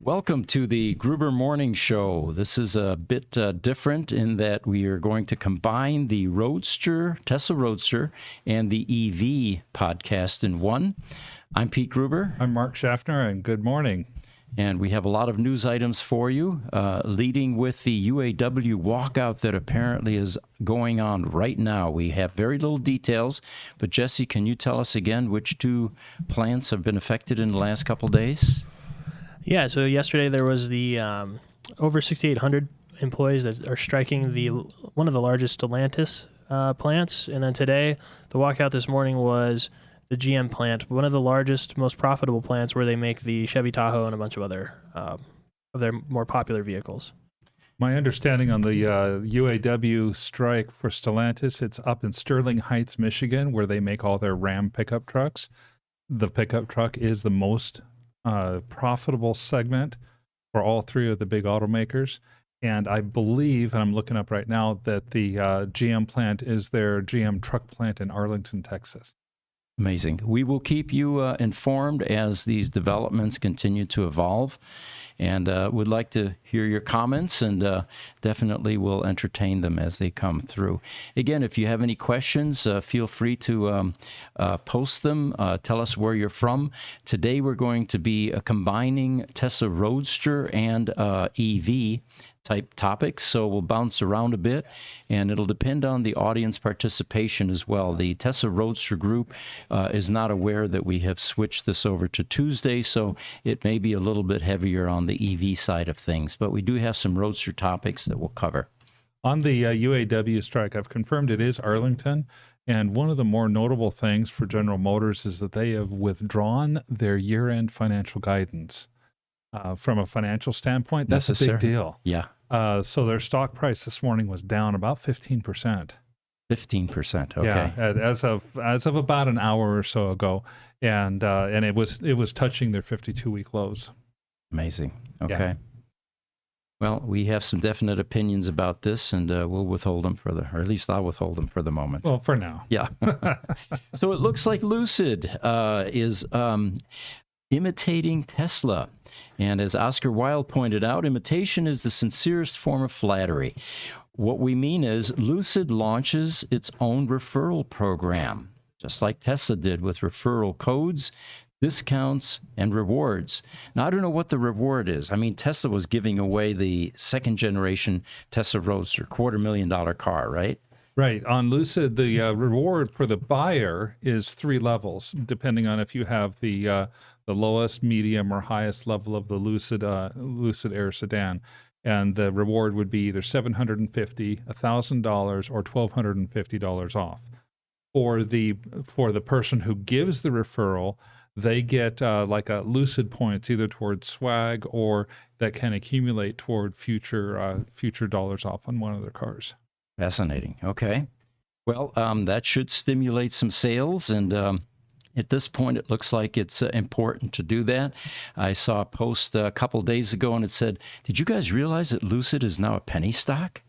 Welcome to the Gruber Morning Show. This is a bit different in that we are going to combine the Roadster, Tesla Roadster, and the EV podcast in one. I'm Pete Gruber. I'm Mark Schaffner, and good morning. And we have a lot of news items for you, leading with the UAW walkout that apparently is going on right now. We have very little details, but Jesse, can you tell us again which two plants have been affected in the last couple days? Yeah, so yesterday there was the over 6,800 employees that are striking one of the largest Stellantis plants, and then today the walkout this morning was the GM plant, one of the largest, most profitable plants where they make the Chevy Tahoe and a bunch of other of their more popular vehicles. My understanding on the UAW strike for Stellantis, it's up in Sterling Heights, Michigan, where they make all their Ram pickup trucks. The pickup truck is the most profitable segment for all three of the big automakers. And I believe, and I'm looking up right now, that the GM plant is their GM truck plant in Arlington, Texas. Amazing. We will keep you informed as these developments continue to evolve, and would like to hear your comments, and definitely will entertain them as they come through. Again, if you have any questions, feel free to post them. Tell us where you're from. Today we're going to be combining Tesla Roadster and EV type topics, so we'll bounce around a bit, and it'll depend on the audience participation as well. The Tesla Roadster group is not aware that we have switched this over to Tuesday, so it may be a little bit heavier on the EV side of things, but we do have some Roadster topics that we'll cover. On the UAW strike, I've confirmed it is Arlington, and one of the more notable things for General Motors is that they have withdrawn their year-end financial guidance. From a financial standpoint, that's a big deal. Yeah. So their stock price this morning was down about 15%. 15%. Okay. Yeah, as of about an hour or so ago, and it was touching their 52-week lows. Amazing. Okay. Yeah. Well, we have some definite opinions about this, and we'll withhold them or at least I'll withhold them for the moment. Well, for now. Yeah. So it looks like Lucid is imitating Tesla. And as Oscar Wilde pointed out, imitation is the sincerest form of flattery. What we mean is Lucid launches its own referral program, just like Tesla did with referral codes, discounts, and rewards. Now, I don't know what the reward is. I mean, Tesla was giving away the second generation Tesla Roadster, $250,000 car, right? Right. On Lucid, the reward for the buyer is 3 levels, depending on if you have the lowest, medium, or highest level of the Lucid Air sedan. And the reward would be either $750, $1,000, or $1,250 off. For the person who gives the referral, they get like a Lucid points, either towards swag or that can accumulate toward future dollars off on one of their cars. Fascinating. Okay. Well, that should stimulate some sales, and at this point, it looks like it's important to do that. I saw a post a couple days ago, and it said, "Did you guys realize that Lucid is now a penny stock?"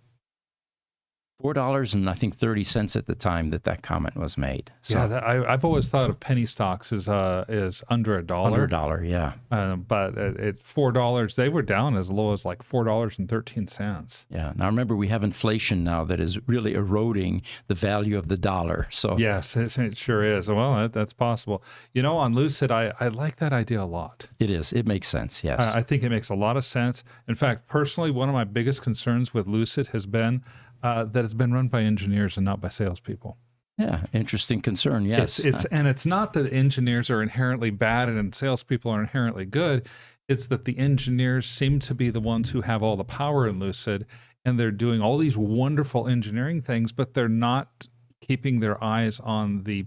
$4 and I think 30 cents at the time that comment was made. So, yeah, I've always thought of penny stocks as under $1. Under $1, yeah. But at $4, they were down as low as like $4.13. Yeah. Now remember, we have inflation now that is really eroding the value of the dollar. So yes, it sure is. Well, that's possible. You know, on Lucid, I like that idea a lot. It is. It makes sense. Yes. I think it makes a lot of sense. In fact, personally, one of my biggest concerns with Lucid has been that it's been run by engineers and not by salespeople. Yeah, interesting concern. Yes, and it's not that engineers are inherently bad and salespeople are inherently good. It's that the engineers seem to be the ones who have all the power in Lucid, and they're doing all these wonderful engineering things, but they're not keeping their eyes on the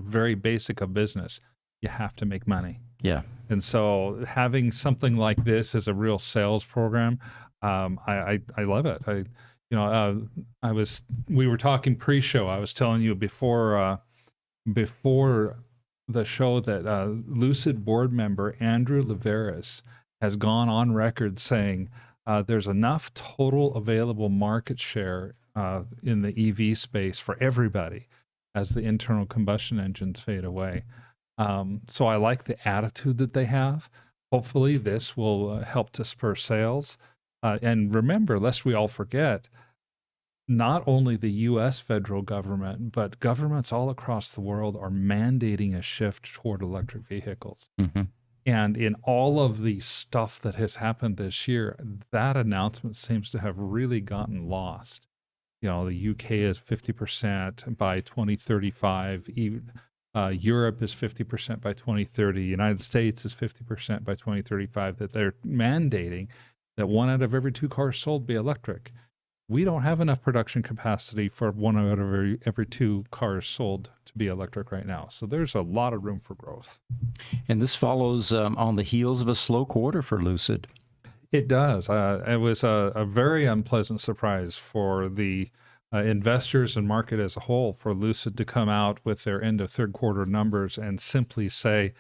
very basic of business. You have to make money. Yeah, and so having something like this as a real sales program, I love it. We were talking pre-show. I was telling you before the show that Lucid board member Andrew Leveris has gone on record saying there's enough total available market share in the EV space for everybody as the internal combustion engines fade away. So I like the attitude that they have. Hopefully, this will help to spur sales. And remember, lest we all forget, not only the U.S. federal government, but governments all across the world are mandating a shift toward electric vehicles. Mm-hmm. And in all of the stuff that has happened this year, that announcement seems to have really gotten lost. You know, the UK is 50% by 2035. Even, Europe is 50% by 2030. The United States is 50% by 2035, that they're mandating that 1 out of every 2 cars sold be electric. We don't have enough production capacity for 1 out of every 2 cars sold to be electric right now. So there's a lot of room for growth. And this follows on the heels of a slow quarter for Lucid. It does. It was a very unpleasant surprise for the investors and market as a whole for Lucid to come out with their end of third quarter numbers and simply say,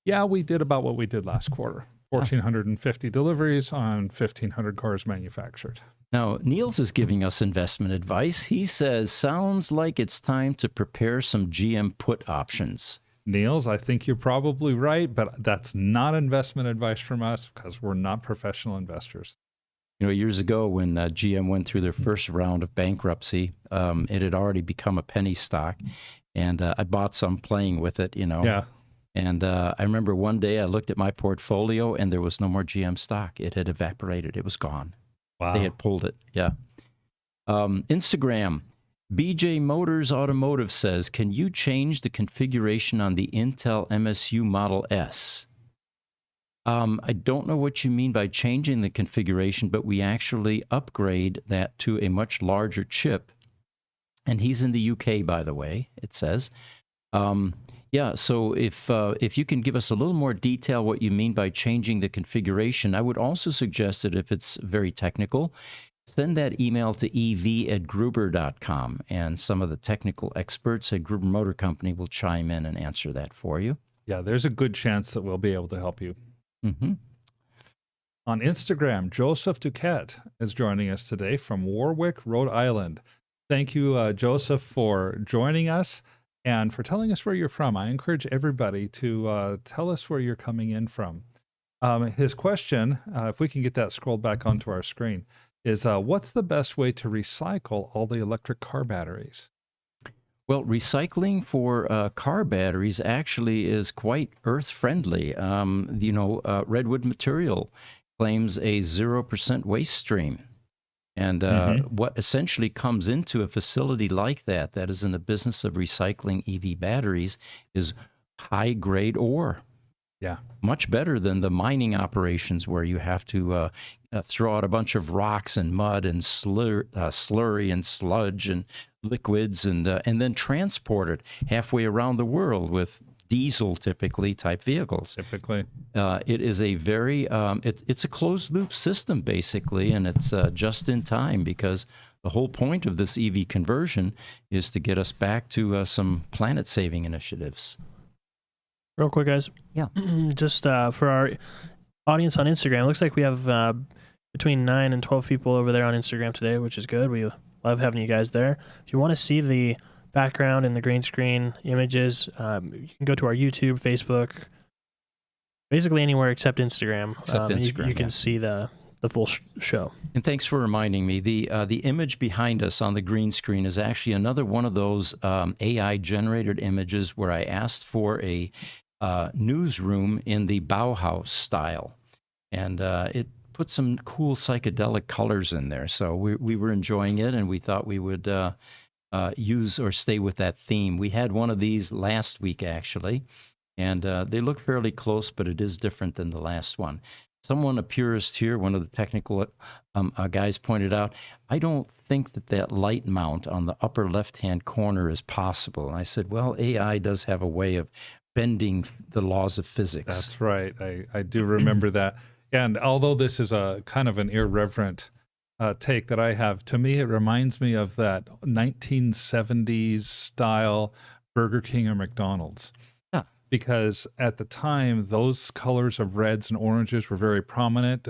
yeah, we did about what we did last quarter. 1,450 deliveries on 1,500 cars manufactured. Now, Niels is giving us investment advice. He says, sounds like it's time to prepare some GM put options. Niels, I think you're probably right, but that's not investment advice from us because we're not professional investors. You know, years ago when GM went through their first round of bankruptcy, it had already become a penny stock, and I bought some playing with it, you know. Yeah. And I remember one day I looked at my portfolio and there was no more GM stock. It had evaporated. It was gone. Wow. They had pulled it. Yeah. Instagram. BJ Motors Automotive says, can you change the configuration on the Intel MSU Model S? I don't know what you mean by changing the configuration, but we actually upgrade that to a much larger chip. And he's in the UK, by the way, it says. Yeah, so if you can give us a little more detail what you mean by changing the configuration, I would also suggest that if it's very technical, send that email to ev@gruber.com, and some of the technical experts at Gruber Motor Company will chime in and answer that for you. Yeah, there's a good chance that we'll be able to help you. Mm-hmm. On Instagram, Joseph Duquette is joining us today from Warwick, Rhode Island. Thank you, Joseph, for joining us and for telling us where you're from. I encourage everybody to tell us where you're coming in from. His question, if we can get that scrolled back onto our screen, is what's the best way to recycle all the electric car batteries? Well, recycling for car batteries actually is quite earth-friendly. You know, redwood material claims a 0% waste stream. And what essentially comes into a facility like that, that is in the business of recycling EV batteries, is high-grade ore. Yeah. Much better than the mining operations where you have to throw out a bunch of rocks and mud and slurry and sludge and liquids and then transport it halfway around the world with diesel typically type vehicles. Typically. It is a very, it's a closed loop system basically, and it's just in time because the whole point of this EV conversion is to get us back to some planet saving initiatives. Real quick, guys. Yeah. Just for our audience on Instagram, looks like we have between 9 and 12 people over there on Instagram today, which is good. We love having you guys there. If you want to see the background and the green screen images, you can go to our YouTube, Facebook, basically anywhere except Instagram. Except Instagram, you can see the full show. And thanks for reminding me. The image behind us on the green screen is actually another one of those AI-generated images where I asked for a newsroom in the Bauhaus style. And it put some cool psychedelic colors in there. So we were enjoying it, and we thought we would use or stay with that theme. We had one of these last week, actually, and they look fairly close, but it is different than the last one. Someone, a purist here, one of the technical guys pointed out, I don't think that light mount on the upper left-hand corner is possible. And I said, well, AI does have a way of bending the laws of physics. That's right. I do remember that. And although this is a kind of an irreverent take that I have, to me, it reminds me of that 1970s style Burger King or McDonald's. Because at the time, those colors of reds and oranges were very prominent.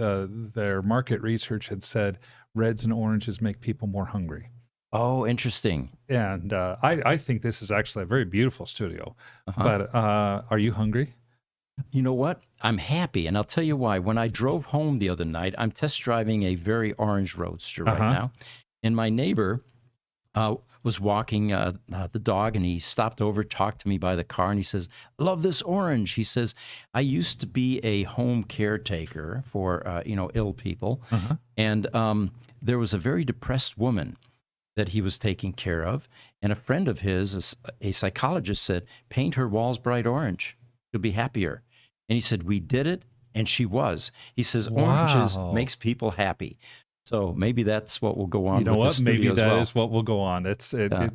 Their market research had said reds and oranges make people more hungry. Oh, interesting. And I think this is actually a very beautiful studio. But are you hungry? You know what? I'm happy, and I'll tell you why. When I drove home the other night, I'm test driving a very orange Roadster right Uh-huh. now, and my neighbor was walking the dog, and he stopped over, talked to me by the car, and he says, "Love this orange." He says, "I used to be a home caretaker for ill people, Uh-huh. and there was a very depressed woman that he was taking care of, and a friend of his, a psychologist, said, paint her walls bright orange. You'll be happier." And he said, we did it, and she was. He says, oranges Wow. makes people happy. So maybe that's what will go on You know with the what? Maybe studio as that well. is what will go on. Yeah.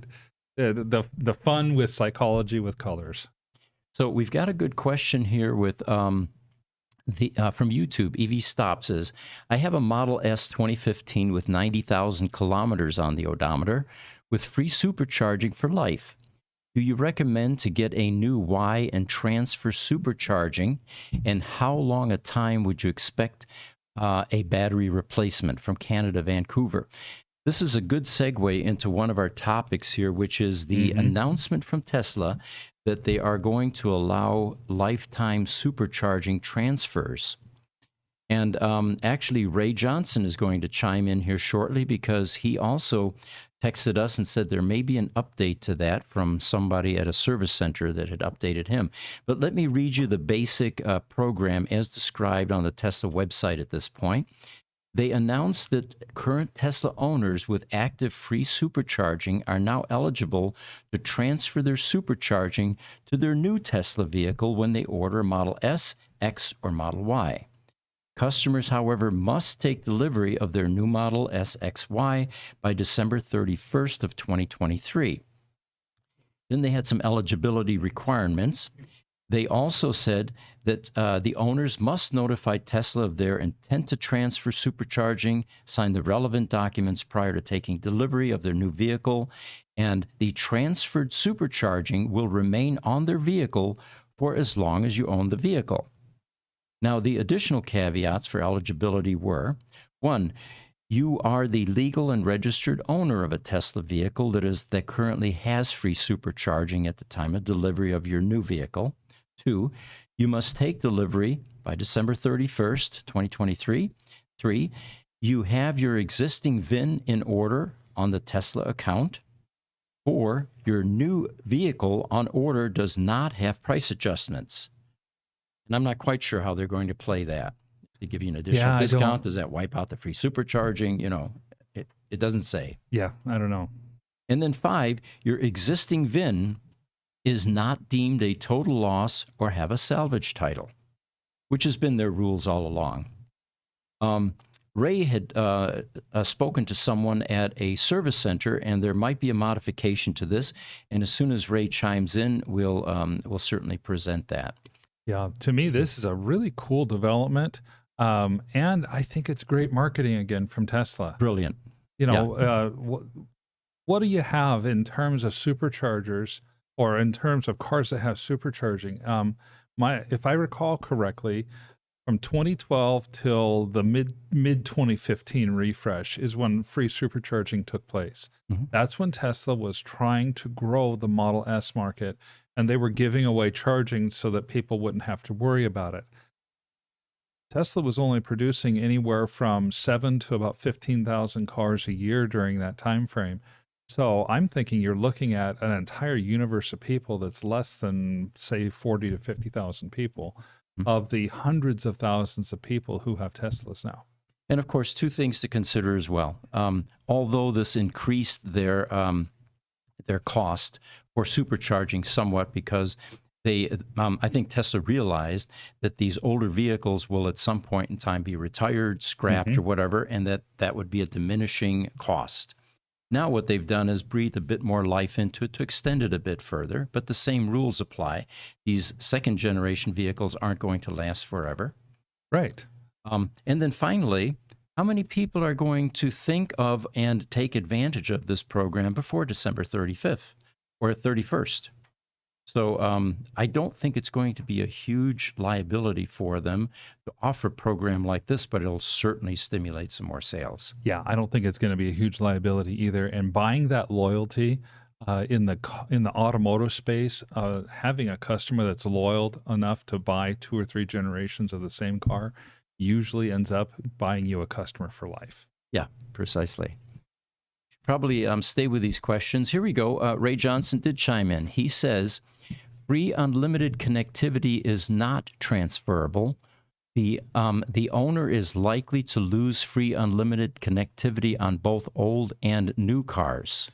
The fun with psychology with colors. So we've got a good question here with from YouTube. EV Stop says, I have a Model S 2015 with 90,000 kilometers on the odometer with free supercharging for life. Do you recommend to get a new Y and transfer supercharging? And how long a time would you expect a battery replacement? From Canada, Vancouver. This is a good segue into one of our topics here, which is the announcement from Tesla that they are going to allow lifetime supercharging transfers. And actually, Ray Johnson is going to chime in here shortly because he also texted us and said there may be an update to that from somebody at a service center that had updated him. But let me read you the basic program as described on the Tesla website at this point. They announced that current Tesla owners with active free supercharging are now eligible to transfer their supercharging to their new Tesla vehicle when they order a Model S, X, or Model Y. Customers, however, must take delivery of their new Model S, X, Y by December 31st of 2023. Then they had some eligibility requirements. They also said that the owners must notify Tesla of their intent to transfer supercharging, sign the relevant documents prior to taking delivery of their new vehicle, and the transferred supercharging will remain on their vehicle for as long as you own the vehicle. Now, the additional caveats for eligibility were, 1, you are the legal and registered owner of a Tesla vehicle that currently has free supercharging at the time of delivery of your new vehicle. 2, you must take delivery by December 31st, 2023. 3, you have your existing VIN in order on the Tesla account. 4, your new vehicle on order does not have price adjustments. And I'm not quite sure how they're going to play that. They give you an additional discount. Does that wipe out the free supercharging? You know, it doesn't say. Yeah, I don't know. And then 5, your existing VIN is not deemed a total loss or have a salvage title, which has been their rules all along. Ray had spoken to someone at a service center, and there might be a modification to this. And as soon as Ray chimes in, we'll certainly present that. Yeah, to me, this is a really cool development. And I think it's great marketing again from Tesla. Brilliant. You know, what do you have in terms of superchargers or in terms of cars that have supercharging? If I recall correctly, from 2012 till the mid 2015 refresh is when free supercharging took place. That's when Tesla was trying to grow the Model S market, and they were giving away charging so that people wouldn't have to worry about it. Tesla was only producing anywhere from 7 to about 15,000 cars a year during that time frame. So I'm thinking you're looking at an entire universe of people that's less than, say, 40 to 50,000 people of the hundreds of thousands of people who have Teslas now. And of course, 2 things to consider as well. Although this increased their cost for supercharging somewhat because I think Tesla realized that these older vehicles will at some point in time be retired, scrapped, or whatever, and that would be a diminishing cost. Now what they've done is breathe a bit more life into it to extend it a bit further, but the same rules apply. These second-generation vehicles aren't going to last forever. Right. And then finally, how many people are going to think of and take advantage of this program before December 35th or 31st? So I don't think it's going to be a huge liability for them to offer a program like this, but it'll certainly stimulate some more sales. Yeah, I don't think it's going to be a huge liability either. And buying that loyalty in the automotive space, having a customer that's loyal enough to buy 2 or 3 generations of the same car usually ends up buying you a customer for life. Yeah, precisely. Probably stay with these questions. Here we go. Ray Johnson did chime in. He says, free unlimited connectivity is not transferable. The owner is likely to lose free unlimited connectivity on both old and new cars.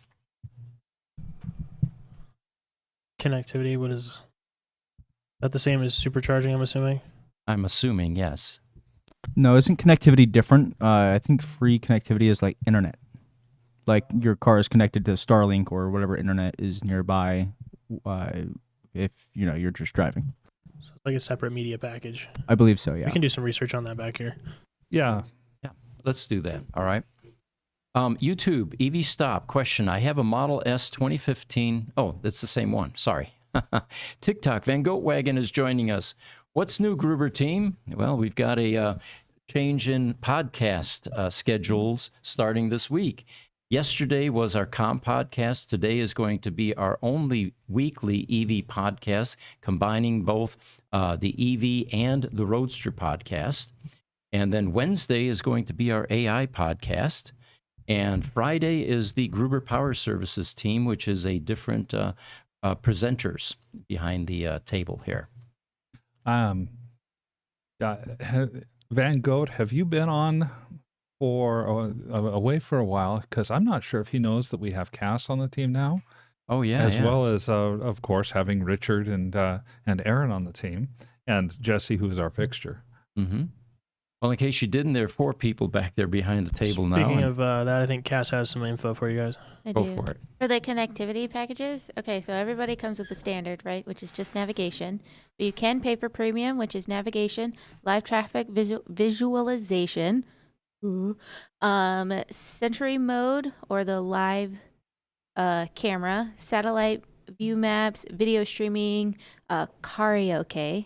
Connectivity, what is that the same as supercharging, I'm assuming? I'm assuming, yes. No, isn't connectivity different? I think free connectivity is like internet. Like your car is connected to Starlink or whatever internet is nearby. If you're just driving. So it's like a separate media package. I believe so. Yeah. We can do some research on that back here. Yeah. Yeah, let's do that. All right. YouTube, EV Stop, question. I have a Model S 2015. Oh, that's the same one. Sorry. TikTok, Van Goatwagen is joining us. What's new, Gruber team? Well, we've got a change in podcast schedules starting this week. Yesterday was our comp podcast. Today is going to be our only weekly EV podcast, combining both the EV and the Roadster podcast. And then Wednesday is going to be our AI podcast. And Friday is the Gruber Power Services team, which is a different presenters behind the table here. Van Goat, have you been on away for a while? Because I'm not sure if he knows that we have Cass on the team now. Oh yeah, as well as of course having Richard and Aaron on the team, and Jesse, who is our fixture. Mm-hmm. Well, in case you didn't, there are 4 people back there behind the table now. Speaking of that, I think Cass has some info for you guys. I Go do. for it. For the connectivity packages, okay, so everybody comes with the standard, right, which is just navigation. But you can pay for premium, which is navigation, live traffic visualization, Sentry mode or the live camera, satellite view maps, video streaming, karaoke.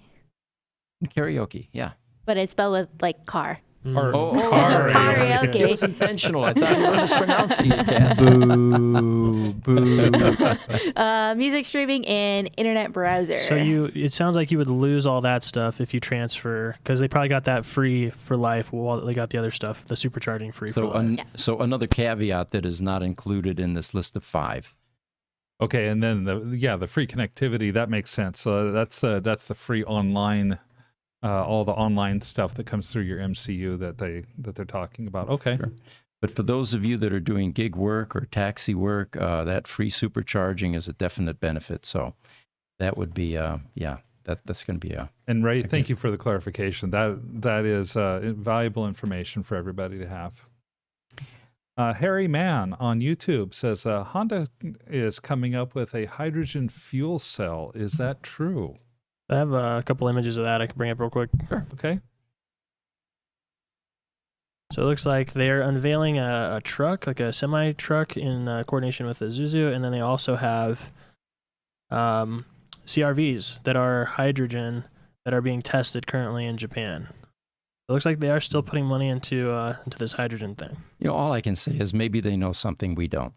Karaoke, yeah. But it's spelled with like car. Karaoke. It was intentional. I thought you were mispronouncing it, Cass. Boo, boo. Music streaming and internet browser. So it sounds like you would lose all that stuff if you transfer, because they probably got that free for life while they got the other stuff, the supercharging free for life. So another caveat that is not included in this list of 5. Okay, and then the free connectivity, that makes sense. So that's the free online. All the online stuff that comes through your MCU that they're talking about. Okay. Sure. But for those of you that are doing gig work or taxi work, that free supercharging is a definite benefit. So that would be, that's going to be a. And Ray, thank you for the clarification. That is valuable information for everybody to have. Harry Mann on YouTube says Honda is coming up with a hydrogen fuel cell. Is that true? I have a couple images of that I can bring up real quick. Sure. Okay. So it looks like they're unveiling a truck, like a semi-truck in coordination with Isuzu, and then they also have CRVs that are hydrogen that are being tested currently in Japan. It looks like they are still putting money into this hydrogen thing. All I can say is maybe they know something we don't.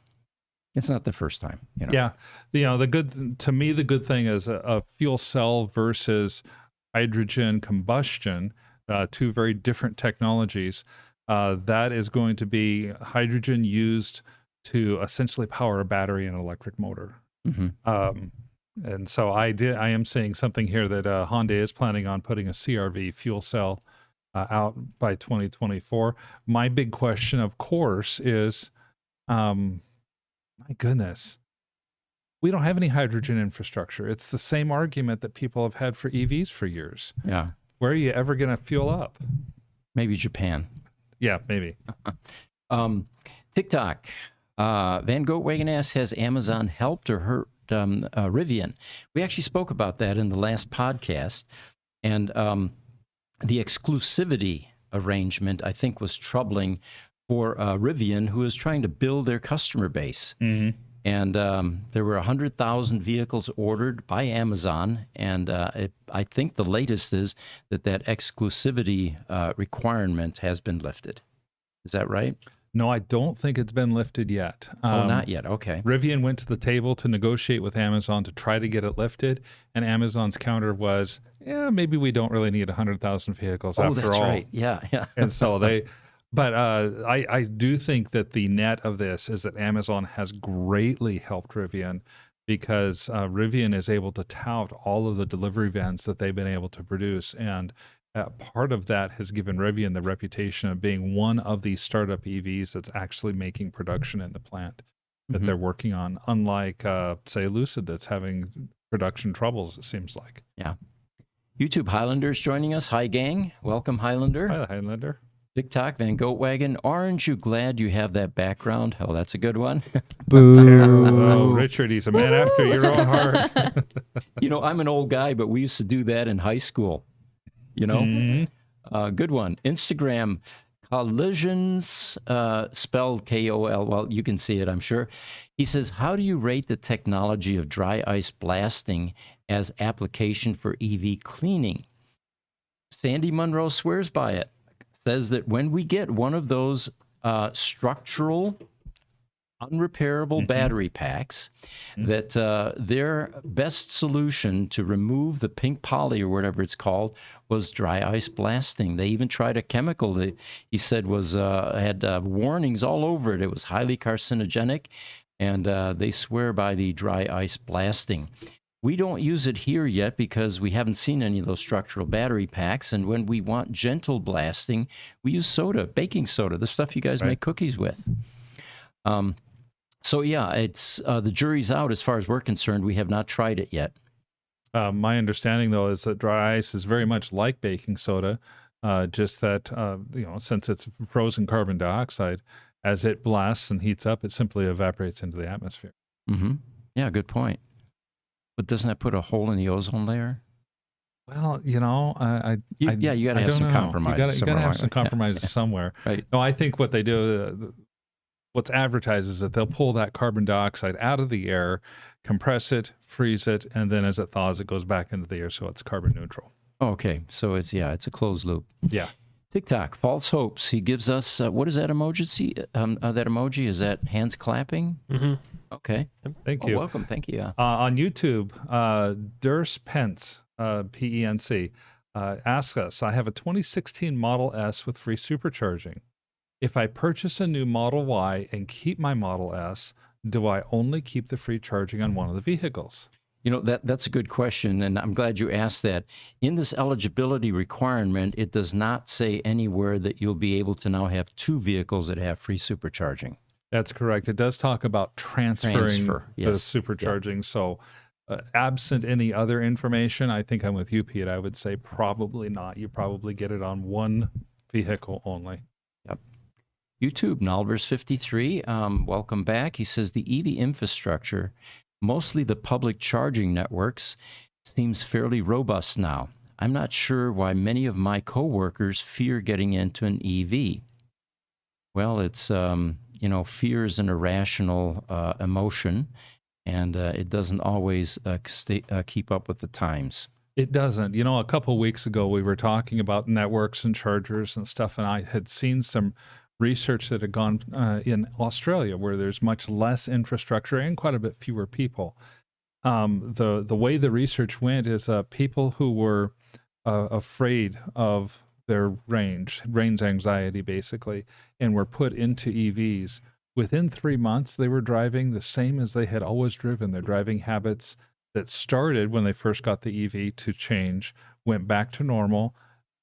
It's not the first time. Yeah. The good thing is a fuel cell versus hydrogen combustion, 2 very different technologies. That is going to be hydrogen used to essentially power a battery and an electric motor. Mm-hmm. And so I am seeing something here that Honda is planning on putting a CRV fuel cell out by 2024. My big question, of course, is my goodness, we don't have any hydrogen infrastructure. It's the same argument that people have had for EVs for years. Yeah. Where are you ever going to fuel up? Maybe Japan. Yeah, maybe. TikTok. Van Goatwagen asks, has Amazon helped or hurt Rivian? We actually spoke about that in the last podcast. And the exclusivity arrangement, I think, was troubling for Rivian, who is trying to build their customer base. Mm-hmm. And there were 100,000 vehicles ordered by Amazon. And I think the latest is that exclusivity requirement has been lifted. Is that right? No, I don't think it's been lifted yet. Oh, not yet. Okay. Rivian went to the table to negotiate with Amazon to try to get it lifted, and Amazon's counter was, "Yeah, maybe we don't really need 100,000 vehicles Oh, after that's all." right. Yeah, yeah. And so but I do think that the net of this is that Amazon has greatly helped Rivian because Rivian is able to tout all of the delivery vans that they've been able to produce. And part of that has given Rivian the reputation of being one of the startup EVs that's actually making production in the plant that Mhm. they're working on, unlike, say, Lucid that's having production troubles, it seems like. Yeah. YouTube Highlander's joining us. Hi, gang. Welcome, Highlander. Hi, Highlander. TikTok, Van Goatwagen. Aren't you glad you have that background? Oh, that's a good one. Oh, Boo. Richard, he's a man after your own heart. You know, I'm an old guy, but we used to do that in high school. You know? Mhm. Good one. Instagram, Collisions, spelled K-O-L. Well, you can see it, I'm sure. He says, how do you rate the technology of dry ice blasting as application for EV cleaning? Sandy Monroe swears by it. Says that when we get one of those structural, unrepairable battery packs, that their best solution to remove the pink poly or whatever it's called was dry ice blasting. They even tried a chemical that he said was had warnings all over it. It was highly carcinogenic, and they swear by the dry ice blasting. We don't use it here yet because we haven't seen any of those structural battery packs. And when we want gentle blasting, we use soda, baking soda, the stuff you guys make cookies with. So yeah, it's the jury's out as far as we're concerned. We have not tried it yet. My understanding, though, is that dry ice is very much like baking soda, just that, since it's frozen carbon dioxide, as it blasts and heats up, it simply evaporates into the atmosphere. Mm-hmm. Yeah, good point. But doesn't that put a hole in the ozone layer? Well, you got to have some compromises. You got to have some compromises somewhere. Right. No, I think what they do, what's advertised is that they'll pull that carbon dioxide out of the air, compress it, freeze it, and then as it thaws, it goes back into the air, so it's carbon neutral. Okay, so it's a closed loop. Yeah. TikTok, false hopes. He gives us what is that emoji? That emoji, is that hands clapping? Mm-hmm. Okay. Thank you. Welcome. Thank you. On YouTube, Durs Pence, P-E-N-C, asks us, I have a 2016 Model S with free supercharging. If I purchase a new Model Y and keep my Model S, do I only keep the free charging on one of the vehicles? You know, that's a good question, and I'm glad you asked that. In this eligibility requirement, it does not say anywhere that you'll be able to now have two vehicles that have free supercharging. That's correct. It does talk about transferring the yes. supercharging. So absent any other information, I think I'm with you, Pete. I would say probably not. You probably get it on one vehicle only. Yep. YouTube, Nalvers53, welcome back. He says the EV infrastructure, mostly the public charging networks, seems fairly robust now. I'm not sure why many of my coworkers fear getting into an EV. Well, it's, fear is an irrational emotion, and it doesn't always keep up with the times. It doesn't. You know, a couple of weeks ago, we were talking about networks and chargers and stuff, and I had seen some research that had gone in Australia where there's much less infrastructure and quite a bit fewer people. The way the research went is people who were afraid of their range anxiety, basically, and were put into EVs. Within 3 months, they were driving the same as they had always driven. Their driving habits that started when they first got the EV to change, went back to normal,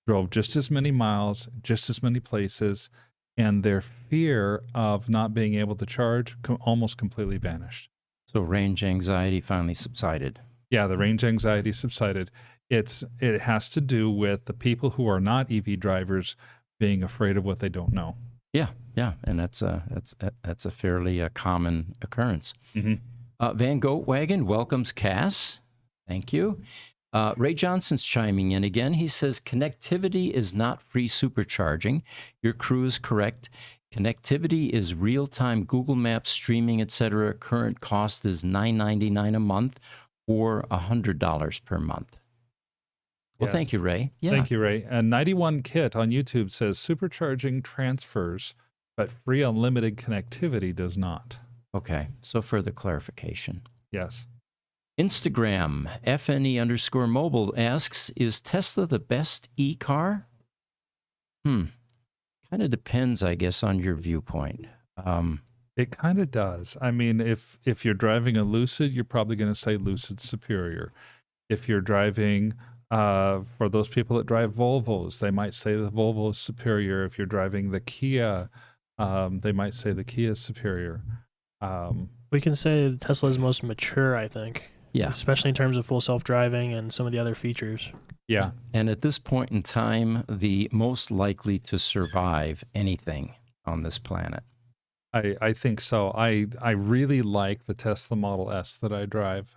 drove just as many miles, just as many places, and their fear of not being able to charge almost completely vanished. So range anxiety finally subsided. Yeah, the range anxiety subsided. It has to do with the people who are not EV drivers being afraid of what they don't know. Yeah, and that's a fairly common occurrence. Mm-hmm. Van Goatwagen welcomes Cass. Thank you. Ray Johnson's chiming in again. He says, connectivity is not free supercharging. Your crew is correct. Connectivity is real-time Google Maps, streaming, etc. Current cost is $9.99 a month or $100 per month. Well, Yes. Thank you, Ray. Yeah. Thank you, Ray. And 91 Kit on YouTube says supercharging transfers but free unlimited connectivity does not. Okay, so further clarification. Yes. Instagram, FNE_mobile asks, is Tesla the best e-car? Kind of depends, I guess, on your viewpoint. It kind of does. I mean, if you're driving a Lucid, you're probably going to say Lucid's superior. If you're driving, for those people that drive Volvos, they might say the Volvo is superior. If you're driving the Kia, they might say the Kia is superior. We can say Tesla is most mature, I think. Yeah. Especially in terms of full self-driving and some of the other features. Yeah. And at this point in time, the most likely to survive anything on this planet. I think so. I really like the Tesla Model S that I drive.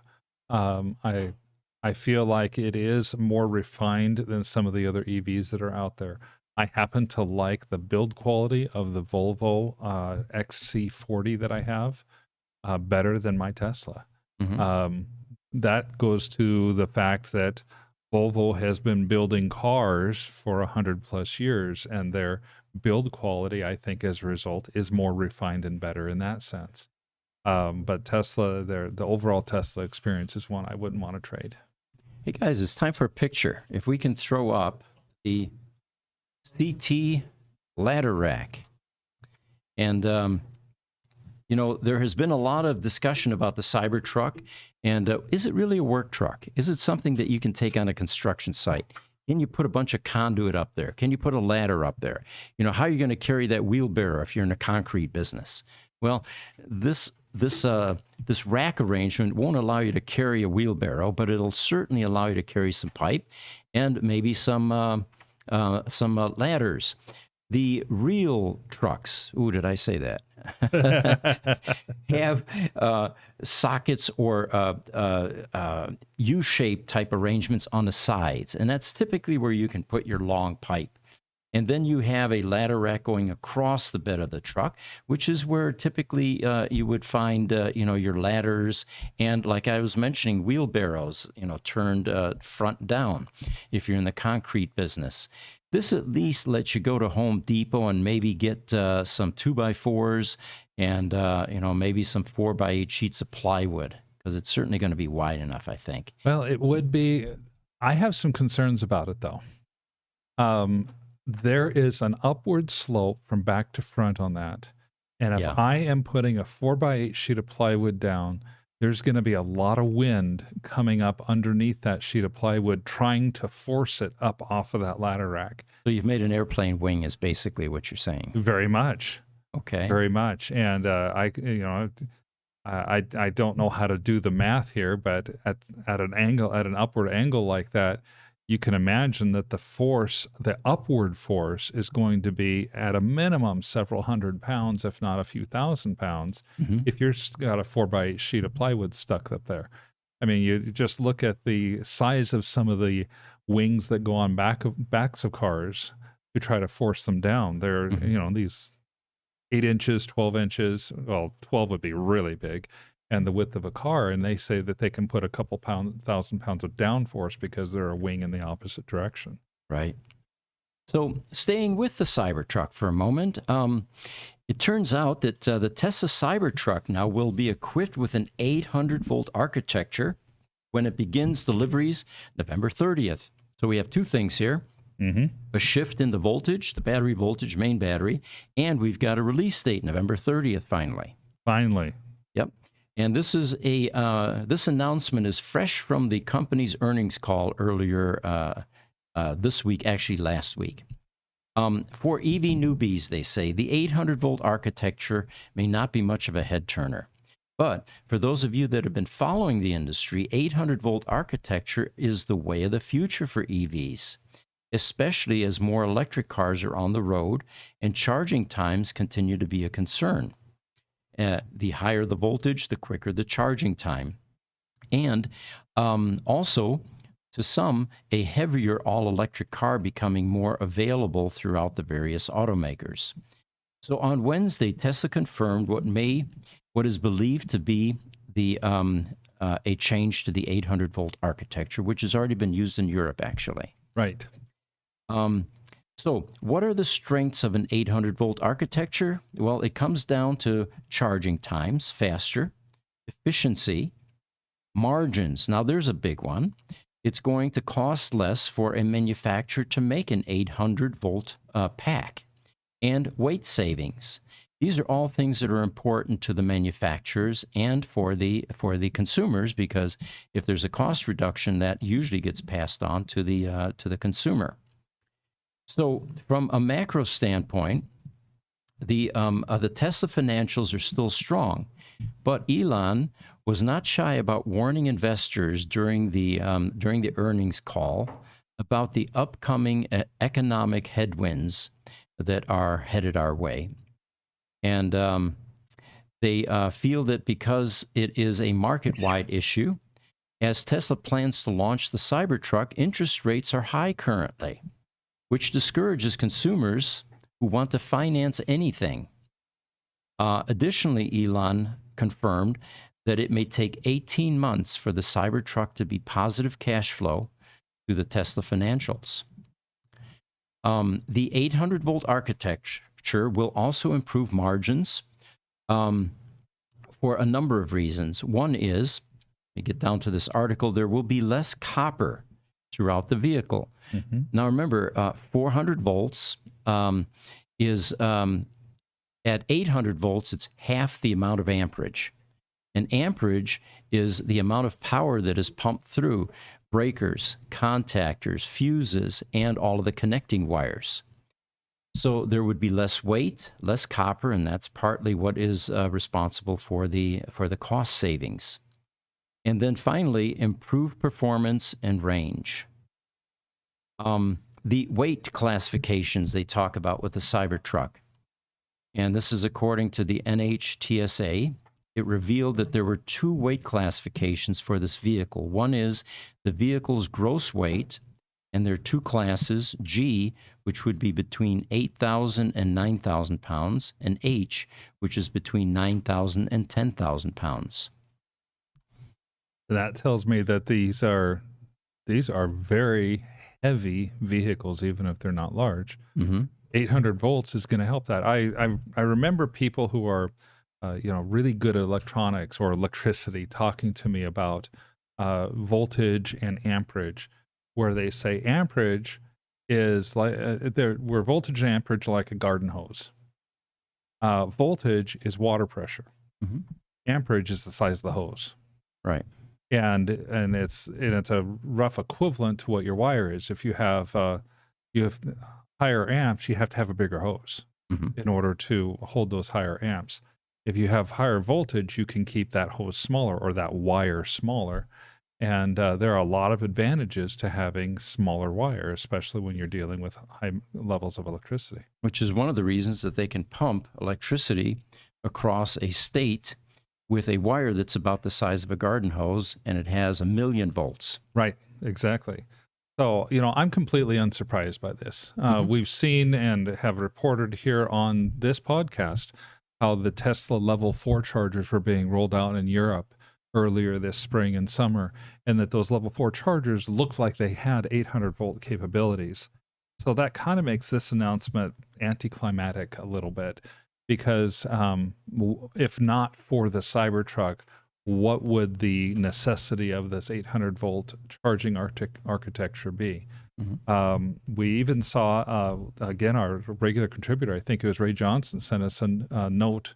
I feel like it is more refined than some of the other EVs that are out there. I happen to like the build quality of the Volvo XC40 that I have better than my Tesla. That goes to the fact that Volvo has been building cars for 100 plus years, and their build quality, I think, as a result, is more refined and better in that sense. But Tesla, the overall Tesla experience is one I wouldn't want to trade. Hey guys, it's time for a picture. If we can throw up the CT ladder rack. And, you know, there has been a lot of discussion about the Cybertruck. And is it really a work truck? Is it something that you can take on a construction site? Can you put a bunch of conduit up there? Can you put a ladder up there? You know, how are you going to carry that wheelbarrow if you're in a concrete business? Well, this rack arrangement won't allow you to carry a wheelbarrow, but it'll certainly allow you to carry some pipe and maybe some ladders. The real trucks, ooh, did I say that? Have sockets or U-shaped type arrangements on the sides. And that's typically where you can put your long pipe. And then you have a ladder rack going across the bed of the truck, which is where typically you would find, you know, your ladders and, like I was mentioning, wheelbarrows, you know, turned front down if you're in the concrete business. This at least lets you go to Home Depot and maybe get some 2x4s and, you know, maybe some 4x8 sheets of plywood, because it's certainly going to be wide enough, I think. Well, it would be. I have some concerns about it, though. There is an upward slope from back to front on that. And if I am putting a 4x8 sheet of plywood down, there's going to be a lot of wind coming up underneath that sheet of plywood, trying to force it up off of that ladder rack. So you've made an airplane wing is basically what you're saying. Very much. Okay. Very much. And I don't know how to do the math here, but at an upward angle like that, you can imagine that the upward force is going to be at a minimum several hundred pounds, if not a few thousand pounds, if you're got a 4x8 sheet of plywood stuck up there. I mean, you just look at the size of some of the wings that go on backs of cars to try to force them down. They're, you know, these 8 inches, 12 inches, well, 12 would be really big, and the width of a car, and they say that they can put a couple thousand pounds of downforce because they're a wing in the opposite direction. Right. So staying with the Cybertruck for a moment, it turns out that the Tesla Cybertruck now will be equipped with an 800-volt architecture when it begins deliveries November 30th. So we have two things here. A shift in the voltage, the battery voltage, main battery, and we've got a release date, November 30th, finally. Finally. Yep. And this is this announcement is fresh from the company's earnings call earlier this week, actually last week. For EV newbies, they say, the 800-volt architecture may not be much of a head turner. But for those of you that have been following the industry, 800-volt architecture is the way of the future for EVs, especially as more electric cars are on the road and charging times continue to be a concern. The higher the voltage, the quicker the charging time. And also, to some, a heavier all-electric car becoming more available throughout the various automakers. So on Wednesday, Tesla confirmed what is believed to be a change to the 800-volt architecture, which has already been used in Europe, actually. Right. So, what are the strengths of an 800-volt architecture? Well, it comes down to charging times, faster, efficiency, margins. Now, there's a big one. It's going to cost less for a manufacturer to make an 800-volt pack, and weight savings. These are all things that are important to the manufacturers and for the consumers, because if there's a cost reduction, that usually gets passed on to the consumer. So, from a macro standpoint, the Tesla financials are still strong, but Elon was not shy about warning investors during the earnings call about the upcoming economic headwinds that are headed our way, and they feel that because it is a market-wide issue, as Tesla plans to launch the Cybertruck, interest rates are high currently, which discourages consumers who want to finance anything. Additionally, Elon confirmed that it may take 18 months for the Cybertruck to be positive cash flow through the Tesla financials. The 800-volt architecture will also improve margins for a number of reasons. One is, let me get down to this article, there will be less copper throughout the vehicle. Mm-hmm. Now remember, 400 volts is at 800 volts, it's half the amount of amperage. And amperage is the amount of power that is pumped through breakers, contactors, fuses, and all of the connecting wires. So there would be less weight, less copper, and that's partly what is responsible for the cost savings. And then finally, improved performance and range. The weight classifications they talk about with the Cybertruck, and this is according to the NHTSA. It revealed that there were two weight classifications for this vehicle. One is the vehicle's gross weight, and there are two classes, G, which would be between 8,000 and 9,000 pounds, and H, which is between 9,000 and 10,000 pounds. That tells me that these are very heavy vehicles, even if they're not large. Mm-hmm. 800 volts is going to help that. I remember people who are really good at electronics or electricity talking to me about voltage and amperage, where they say amperage is like where voltage and amperage are like a garden hose. Voltage is water pressure. Mm-hmm. Amperage is the size of the hose. Right. And it's a rough equivalent to what your wire is. If you have higher amps, you have to have a bigger hose Mm-hmm. in order to hold those higher amps. If you have higher voltage, you can keep that hose smaller or that wire smaller. And there are a lot of advantages to having smaller wire, especially when you're dealing with high levels of electricity. Which is one of the reasons that they can pump electricity across a state with a wire that's about the size of a garden hose, and it has 1,000,000 volts. Right, exactly. So, I'm completely unsurprised by this. Mhm. We've seen and have reported here on this podcast how the Tesla Level 4 chargers were being rolled out in Europe earlier this spring and summer, and that those Level 4 chargers looked like they had 800-volt capabilities. So that kind of makes this announcement anticlimactic a little bit, because if not for the Cybertruck, what would the necessity of this 800-volt charging architecture be? Mm-hmm. We even saw, again, our regular contributor, I think it was Ray Johnson, sent us a note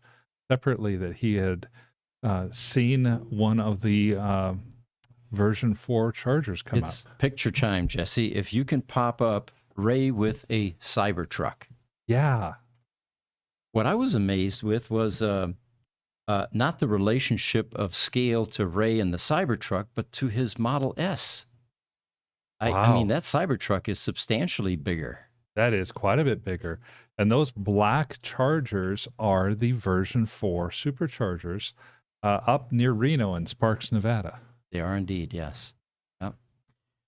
separately that he had seen one of the version 4 chargers come It's up. picture time, Jesse. If you can pop up Ray with a Cybertruck. Yeah. What I was amazed with was not the relationship of scale to Ray and the Cybertruck, but to his Model S. I mean, Wow. that Cybertruck is substantially bigger. That is quite a bit bigger. And those black chargers are the version 4 superchargers up near Reno in Sparks, Nevada. They are indeed, yes. Yep.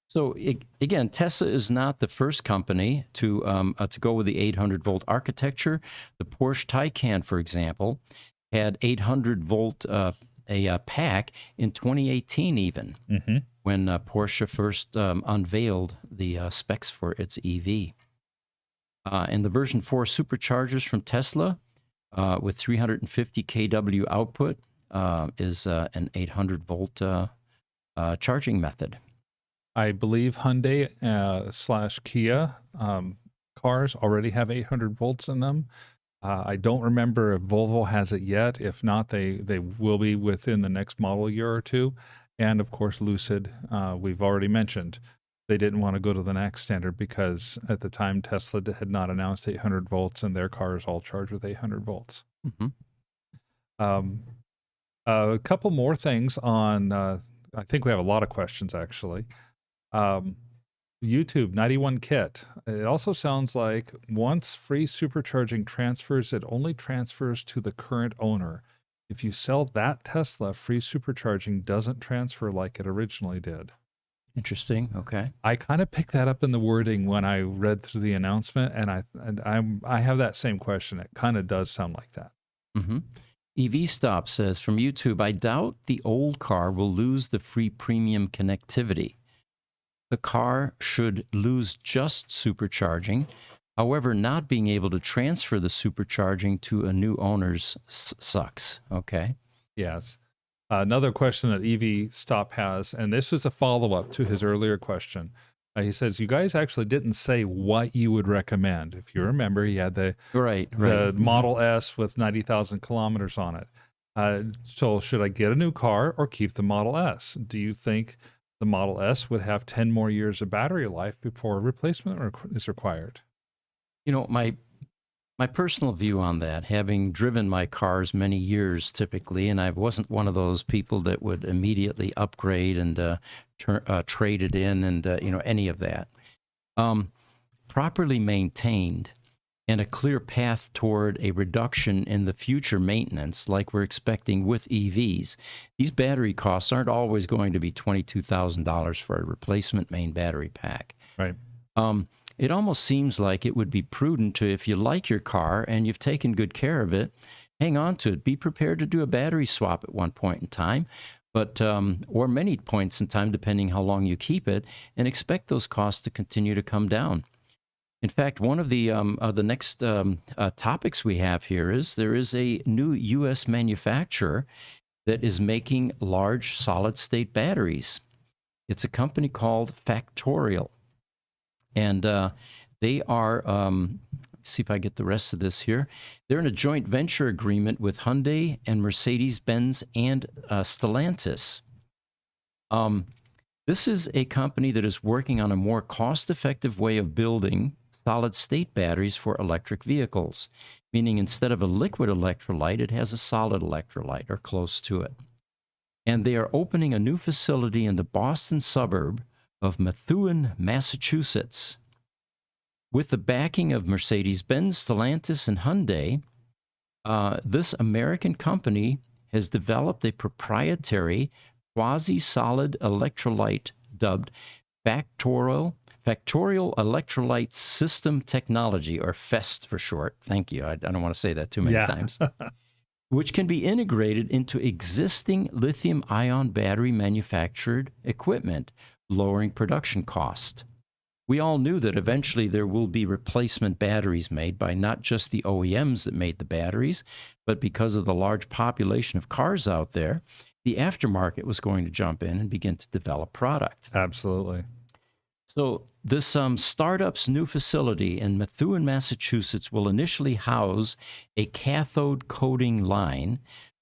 So again, Tesla is not the first company to go with the 800-volt architecture. The Porsche Taycan, for example, had 800-volt a pack in 2018 even, Mm-hmm. when Porsche first unveiled the specs for its EV. And the version 4 superchargers from Tesla with 350 kW output is an 800 volt charging method. I believe Hyundai / Kia cars already have 800 volts in them. I don't remember if Volvo has it yet. If not, they will be within the next model year or two. And of course, Lucid, we've already mentioned, they didn't want to go to the next standard because at the time Tesla had not announced 800 volts, and their cars all charge with 800 volts. A couple more things on. I think we have a lot of questions actually. YouTube 91 kit. It also sounds like once free supercharging transfers, it only transfers to the current owner. If you sell that Tesla, free supercharging doesn't transfer like it originally did. Interesting. Okay. I kind of picked that up in the wording when I read through the announcement, and I have that same question. It kind of does sound like that. EV Stop says from YouTube, I doubt the old car will lose the free premium connectivity. The car should lose just supercharging. However, not being able to transfer the supercharging to a new owner's sucks. Okay. Yes. Another question that EV Stop has, and this is a follow-up to his earlier question. He says, you guys actually didn't say what you would recommend. If you remember, he had the Model S with 90,000 kilometers on it. So should I get a new car or keep the Model S? Do you think the Model S would have 10 more years of battery life before replacement is required? You know, my personal view on that, having driven my cars many years typically, and I wasn't one of those people that would immediately upgrade and trade it in and, any of that. Properly maintained and a clear path toward a reduction in the future maintenance like we're expecting with EVs. These battery costs aren't always going to be $22,000 for a replacement main battery pack. Right. It almost seems like it would be prudent to, if you like your car and you've taken good care of it, hang on to it. Be prepared to do a battery swap at one point in time, but or many points in time, depending how long you keep it, and expect those costs to continue to come down. In fact, one of the next topics we have here is there is a new U.S. manufacturer that is making large solid-state batteries. It's a company called Factorial. And they are, see if I get the rest of this here. They're in a joint venture agreement with Hyundai and Mercedes-Benz and Stellantis. This is a company that is working on a more cost-effective way of building solid-state batteries for electric vehicles, meaning instead of a liquid electrolyte, it has a solid electrolyte or close to it. And they are opening a new facility in the Boston suburb of Methuen, Massachusetts. With the backing of Mercedes-Benz, Stellantis, and Hyundai, this American company has developed a proprietary quasi-solid electrolyte dubbed Factorial Electrolyte System Technology, or FEST for short. Thank you. I don't want to say that too many times. Which can be integrated into existing lithium-ion battery manufactured equipment, lowering production cost. We all knew that eventually there will be replacement batteries made by not just the OEMs that made the batteries, but because of the large population of cars out there, the aftermarket was going to jump in and begin to develop product. Absolutely. So this startup's new facility in Methuen, Massachusetts will initially house a cathode coating line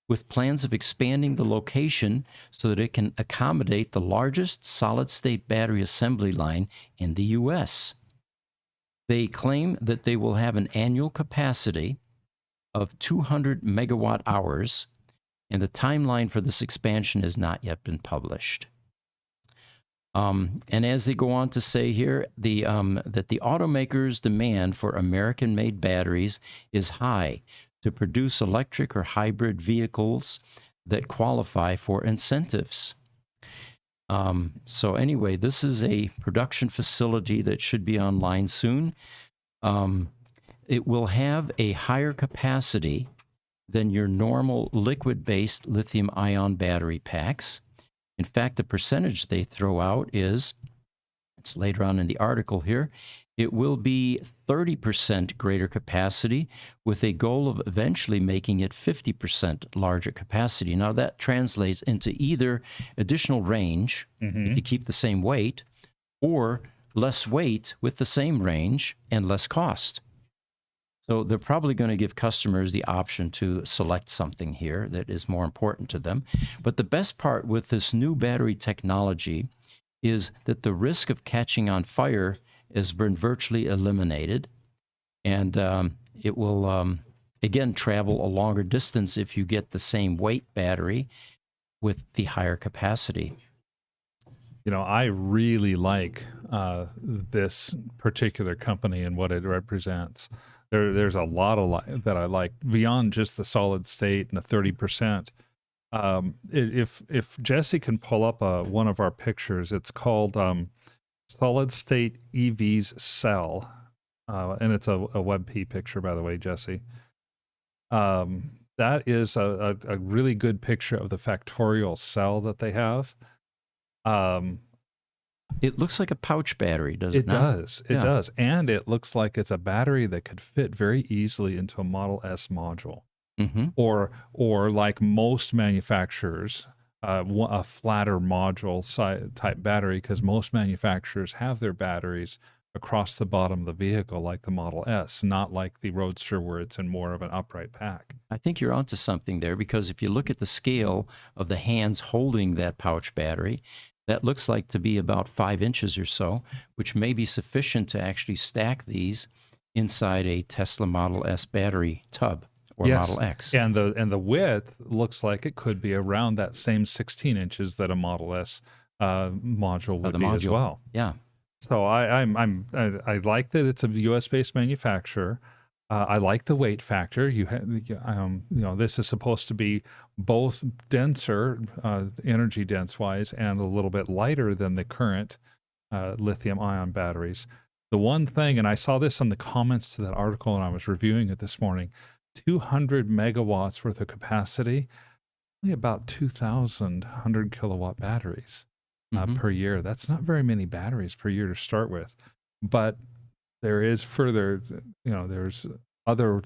with plans of expanding the location so that it can accommodate the largest solid-state battery assembly line in the U.S. They claim that they will have an annual capacity of 200 megawatt hours, and the timeline for this expansion has not yet been published. And as they go on to say here, that the automakers' demand for American-made batteries is high to produce electric or hybrid vehicles that qualify for incentives. So anyway, this is a production facility that should be online soon. It will have a higher capacity than your normal liquid-based lithium-ion battery packs. In fact, the percentage they throw out is it's later on in the article here. It will be 30% greater capacity with a goal of eventually making it 50% larger capacity. Now, that translates into either additional range if you keep the same weight, or less weight with the same range and less cost. So they're probably going to give customers the option to select something here that is more important to them. But the best part with this new battery technology is that the risk of catching on fire has been virtually eliminated. And it will, again, travel a longer distance if you get the same weight battery with the higher capacity. You know, I really like this particular company and what it represents. There's a lot of that I like beyond just the solid state and the 30%. If Jesse can pull up one of our pictures, it's called Solid State EVs Cell, and it's a WebP picture, by the way, Jesse. That is a really good picture of the factorial cell that they have. It looks like a pouch battery, does it It not? does. It does. And it looks like it's a battery that could fit very easily into a Model S module. Mm-hmm. Or like most manufacturers, a flatter module type battery, because most manufacturers have their batteries across the bottom of the vehicle like the Model S, not like the Roadster where it's in more of an upright pack. I think you're onto something there, because if you look at the scale of the hands holding that pouch battery, that looks like to be about 5 inches or so, which may be sufficient to actually stack these inside a Tesla Model S battery tub or Yes. Model X. And the width looks like it could be around that same 16 inches that a Model S module would the be as module. well. Yeah. So I like that it's a U.S. based manufacturer. I like the weight factor. You know, this is supposed to be both denser, energy dense wise, and a little bit lighter than the current lithium ion batteries. The one thing, and I saw this in the comments to that article, and I was reviewing it this morning, 200 megawatts worth of capacity, only about 2,000 100 kilowatt batteries per year. That's not very many batteries per year to start with, but there is further, you know, there's other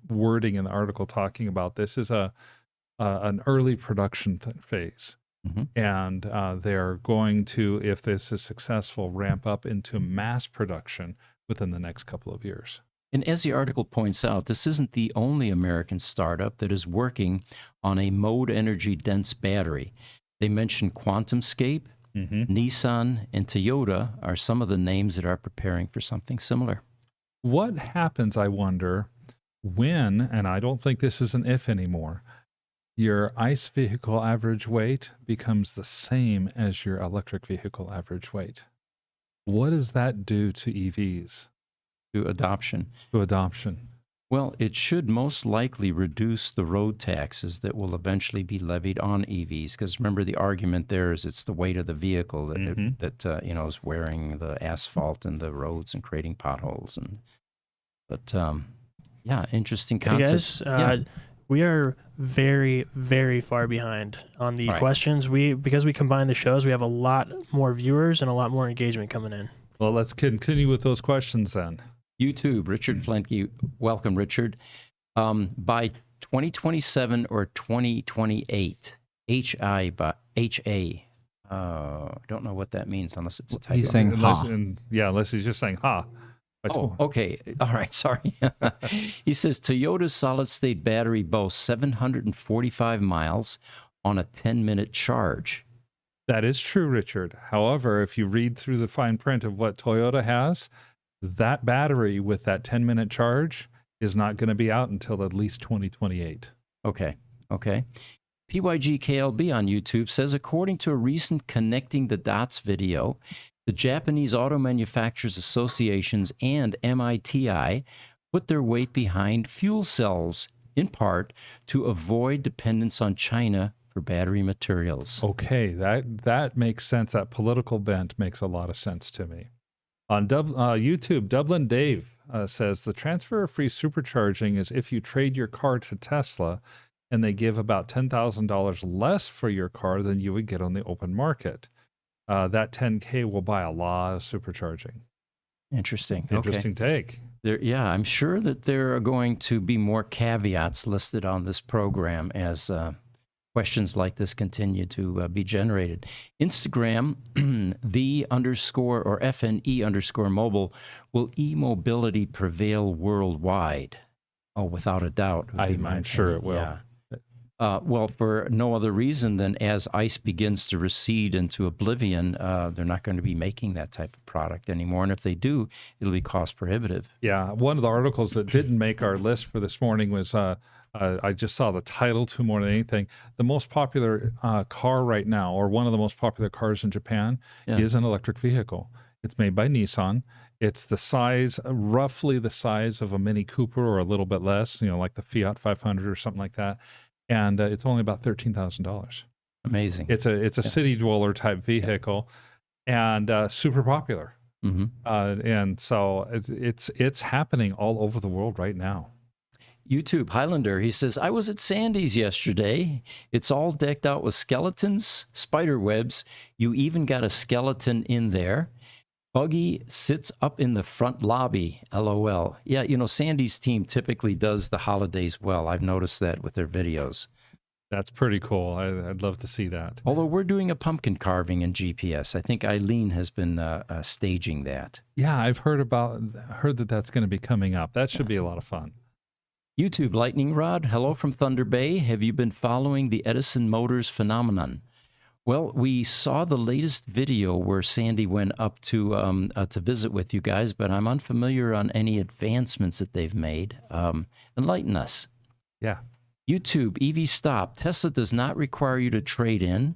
wording in the article talking about this is an early production phase. Mm-hmm. And they're going to, if this is successful, ramp up into mass production within the next couple of years. And as the article points out, this isn't the only American startup that is working on a mode energy dense battery. They mentioned QuantumScape, Nissan, and Toyota are some of the names that are preparing for something similar. What happens, I wonder, when, and I don't think this is an if anymore, your ICE vehicle average weight becomes the same as your electric vehicle average weight? What does that do to EVs? To adoption. To adoption. Well, it should most likely reduce the road taxes that will eventually be levied on EVs. Because remember, the argument there is it's the weight of the vehicle that you know, is wearing the asphalt and the roads and creating potholes. But yeah, interesting concept. Hey guys, we are very, very far behind on the questions. Because we combine the shows, we have a lot more viewers and a lot more engagement coming in. Well, let's continue with those questions then. YouTube, Richard Flenke, welcome, Richard. By 2027 or 2028, HA, don't know what that means unless it's a typo. He's saying Unless he's just saying ha. Oh, okay. All right, sorry. He says Toyota's solid-state battery boasts 745 miles on a 10-minute charge. That is true, Richard. However, if you read through the fine print of what Toyota has, that battery with that 10-minute charge is not going to be out until at least 2028. Okay. PYG KLB on YouTube says, according to a recent Connecting the Dots video, the Japanese Auto Manufacturers Associations and MITI put their weight behind fuel cells, in part to avoid dependence on China for battery materials. Okay, that makes sense. That political bent makes a lot of sense to me. On YouTube, Dublin Dave says, the transfer of free supercharging is if you trade your car to Tesla and they give about $10,000 less for your car than you would get on the open market. that 10K will buy a lot of supercharging. Interesting. Okay. Interesting take. Yeah, I'm sure that there are going to be more caveats listed on this program as questions like this continue to be generated. Instagram, FNE_mobile, will e-mobility prevail worldwide? Oh, without a doubt. would be my I'm sure it opinion. will. Yeah. Well, for no other reason than as ICE begins to recede into oblivion, they're not going to be making that type of product anymore. And if they do, it'll be cost prohibitive. Yeah, one of the articles that didn't make our list for this morning was I just saw the title too more than anything. The most popular car right now, or one of the most popular cars in Japan, is an electric vehicle. It's made by Nissan. It's the size, roughly the size of a Mini Cooper or a little bit less, like the Fiat 500 or something like that. And it's only about $13,000. Amazing. It's a city dweller type vehicle, and super popular. Mm-hmm. And so it's happening all over the world right now. YouTube Highlander, he says, I was at Sandy's yesterday. It's all decked out with skeletons, spider webs. You even got a skeleton in there. Buggy sits up in the front lobby, LOL. Yeah, Sandy's team typically does the holidays well. I've noticed that with their videos. That's pretty cool. I'd love to see that. Although we're doing a pumpkin carving in GPS. I think Eileen has been staging that. Yeah, I've heard that that's going to be coming up. That should be a lot of fun. YouTube Lightning Rod, hello from Thunder Bay. Have you been following the Edison Motors phenomenon? Well, we saw the latest video where Sandy went up to visit with you guys, but I'm unfamiliar on any advancements that they've made. Enlighten us. Yeah. YouTube, EV Stop. Tesla does not require you to trade in.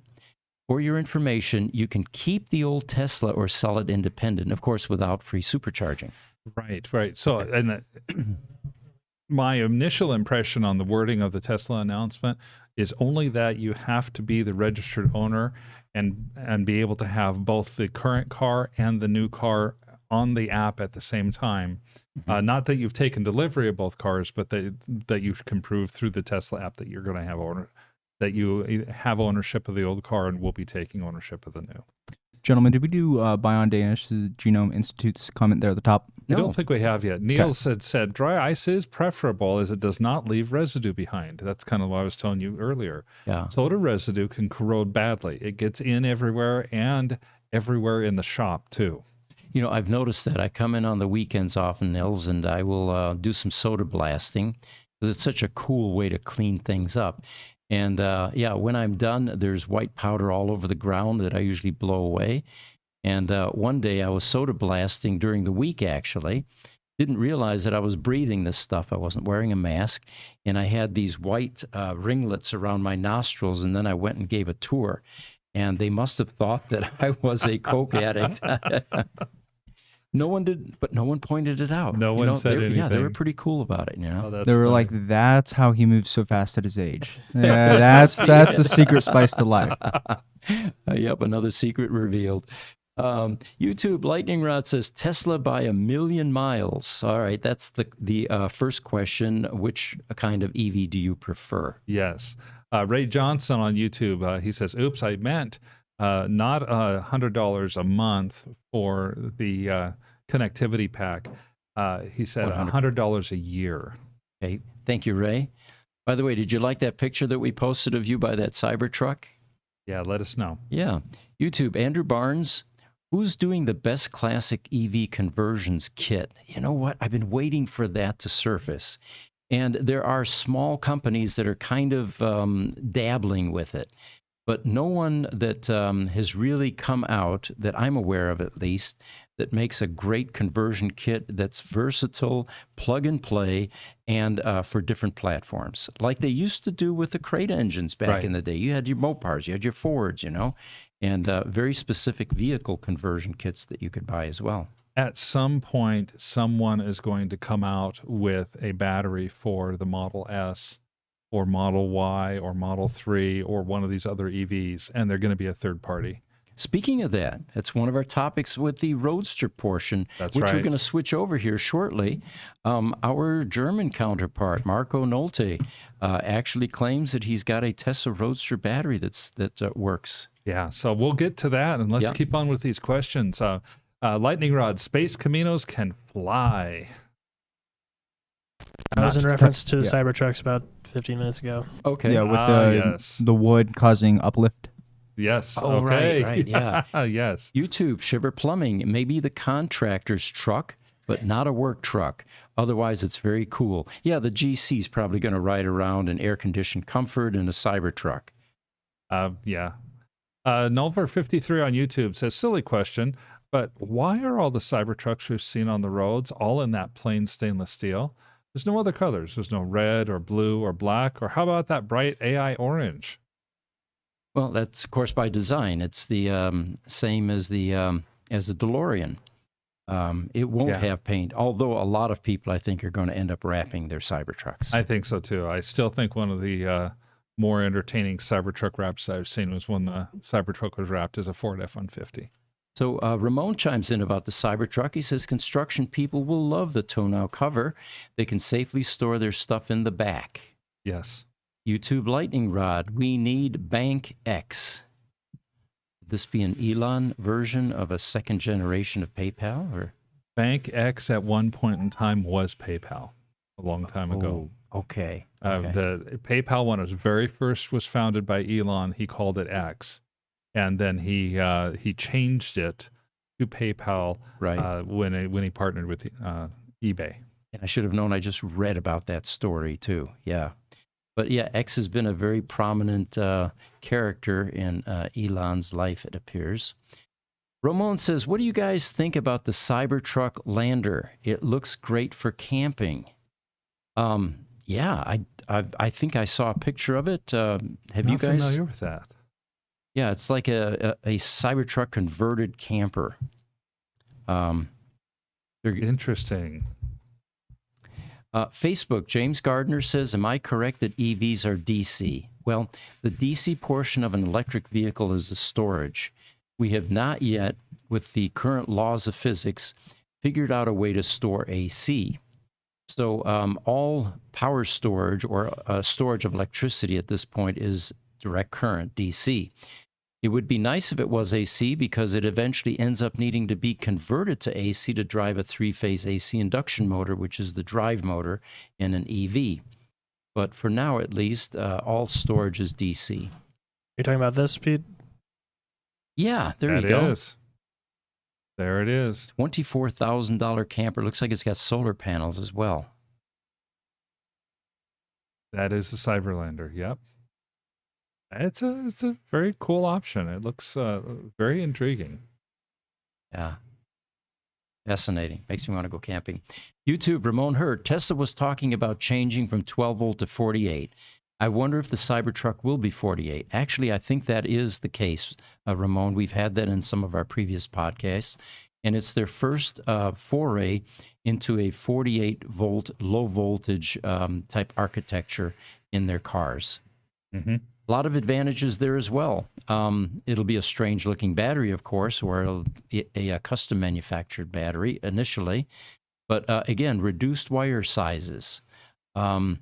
For your information, you can keep the old Tesla or sell it independent, of course, without free supercharging. Right. So, and my initial impression on the wording of the Tesla announcement is only that you have to be the registered owner and be able to have both the current car and the new car on the app at the same time. Not that you've taken delivery of both cars, but that you can prove through the Tesla app that you're going to have that you have ownership of the old car and will be taking ownership of the new. Gentlemen, did we do Bion Danish's Genome Institute's comment there at the top? I don't think we have yet. Neil said dry ice is preferable as it does not leave residue behind. That's kind of what I was telling you earlier. Yeah. Soda residue can corrode badly. It gets in everywhere and everywhere in the shop too. I've noticed that. I come in on the weekends often, Nils, and I will do some soda blasting because it's such a cool way to clean things up. And when I'm done, there's white powder all over the ground that I usually blow away. And one day I was soda blasting during the week, actually. Didn't realize that I was breathing this stuff. I wasn't wearing a mask. And I had these white ringlets around my nostrils. And then I went and gave a tour. And they must have thought that I was a coke addict. No one did, but no one pointed it out. No one said anything. Yeah, they were pretty cool about it, Oh, they were funny. like, that's how he moves so fast at his age. Yeah, that's the secret spice to life. Yep, another secret revealed. YouTube Lightning Rod says Tesla by 1,000,000 miles. All right, that's the first question. Which kind of EV do you prefer? Yes. Ray Johnson on YouTube, he says, oops, I meant not $100 a month for the connectivity pack. He said $100 a year. Okay, thank you, Ray. By the way, did you like that picture that we posted of you by that Cybertruck? Yeah, let us know. Yeah. YouTube, Andrew Barnes, who's doing the best classic EV conversions kit? You know what? I've been waiting for that to surface. And there are small companies that are kind of dabbling with it. But no one that has really come out, that I'm aware of at least, that makes a great conversion kit that's versatile, plug and play, and for different platforms. Like they used to do with the crate engines back in the day. You had your Mopars, you had your Fords, and very specific vehicle conversion kits that you could buy as well. At some point, someone is going to come out with a battery for the Model S or Model Y or Model 3 or one of these other EVs, and they're going to be a third party. Speaking of that, that's one of our topics with the Roadster portion, That's which we're right. going to switch over here shortly. Our German counterpart, Marco Nolte, actually claims that he's got a Tesla Roadster battery that works. Yeah, so we'll get to that, and let's Yeah. keep on with these questions. Lightning Rod, Space Caminos can fly. That was in Not- reference to the yeah. Cybertrucks about 15 minutes ago. Okay. Yeah, with yes. the wood causing uplift. Yes. Oh, right, okay. right, yeah. Yes. YouTube, Shiver Plumbing, maybe the contractor's truck, but not a work truck. Otherwise, it's very cool. Yeah, the GC's probably going to ride around in air-conditioned comfort in a Cybertruck. Yeah. Nulver 53 on YouTube says, silly question, but why are all the Cybertrucks we've seen on the roads all in that plain stainless steel? There's no other colors. There's no red or blue or black, or how about that bright AI orange? Well, that's, of course, by design. It's the same as the DeLorean. It won't Yeah. have paint, although a lot of people, I think, are going to end up wrapping their Cybertrucks. I think so too. I still think one of the more entertaining Cybertruck wraps I've seen was when the Cybertruck was wrapped as a Ford F-150. So Ramon chimes in about the Cybertruck. He says construction people will love the tonneau cover. They can safely store their stuff in the back. Yes. YouTube Lightning Rod, we need Bank X. Would this be an Elon version of a second generation of PayPal? Or Bank X at one point in time was PayPal a long time ago. Oh, okay. The PayPal, when it was very first was founded by Elon, he called it X, and then he changed it to PayPal Right. when he partnered with eBay. And I should have known. I just read about that story too. Yeah. But yeah, X has been a very prominent character in Elon's life, it appears. Ramon says, what do you guys think about the Cybertruck Lander? It looks great for camping. Yeah, I think I saw a picture of it. Have Not you guys? familiar with that? Yeah, it's like a Cybertruck converted camper. They're Interesting. Facebook, James Gardner says, am I correct that EVs are DC? Well, the DC portion of an electric vehicle is the storage. We have not yet, with the current laws of physics, figured out a way to store AC. So all power storage or storage of electricity at this point is direct current, DC. It would be nice if it was AC because it eventually ends up needing to be converted to AC to drive a three-phase AC induction motor, which is the drive motor in an EV. But for now, at least, all storage is DC. You're talking about this, Pete? Yeah, there That you go. is. There it is. $24,000 camper. Looks like it's got solar panels as well. That is the Cyberlander. Yep. It's a very cool option. It looks very intriguing. Yeah. Fascinating. Makes me want to go camping. YouTube, Ramon Hurd. Tesla was talking about changing from 12 volt to 48. I wonder if the Cybertruck will be 48. Actually, I think that is the case, Ramon. We've had that in some of our previous podcasts. And it's their first foray into a 48 volt, low voltage type architecture in their cars. Mm-hmm. A lot of advantages there as well. It'll be a strange looking battery, of course, or it'll be a custom manufactured battery initially. But again, reduced wire sizes and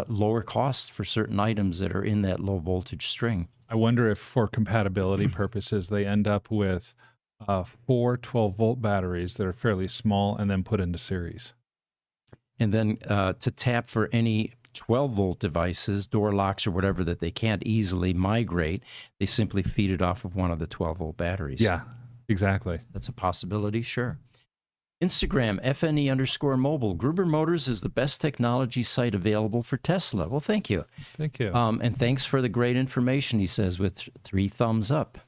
lower costs for certain items that are in that low voltage string. I wonder if for compatibility purposes, they end up with 4 12-volt batteries that are fairly small and then put into series. And then to tap for any 12-volt devices, door locks or whatever that they can't easily migrate, they simply feed it off of one of the 12-volt batteries. Yeah, exactly. That's a possibility, sure. Instagram, FNE_mobile. Gruber Motors is the best technology site available for Tesla. Well, thank you. Thank you. And thanks for the great information, he says, with 3 thumbs up.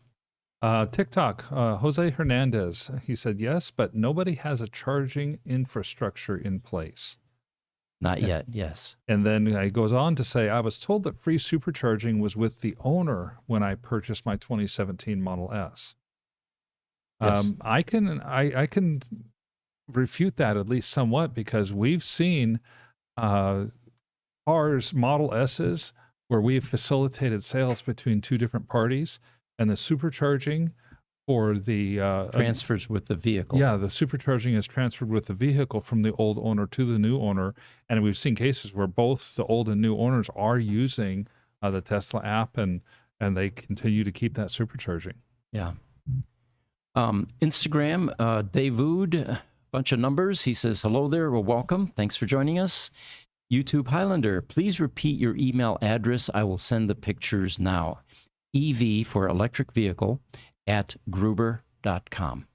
TikTok, Jose Hernandez, he said, yes, but nobody has a charging infrastructure in place. Not yet, yes. And then he goes on to say, I was told that free supercharging was with the owner when I purchased my 2017 Model S. Yes. I can refute that at least somewhat because we've seen cars, Model S's, where we've facilitated sales between 2 different parties, and the supercharging for the Transfers with the vehicle. yeah, the supercharging is transferred with the vehicle from the old owner to the new owner, and we've seen cases where both the old and new owners are using the Tesla app, and they continue to keep that supercharging. Yeah. Instagram, Dawood, bunch of numbers. He says, hello there. Well, welcome. Thanks for joining us. YouTube Highlander, please repeat your email address. I will send the pictures now. EV for electric vehicle at Gruber.com.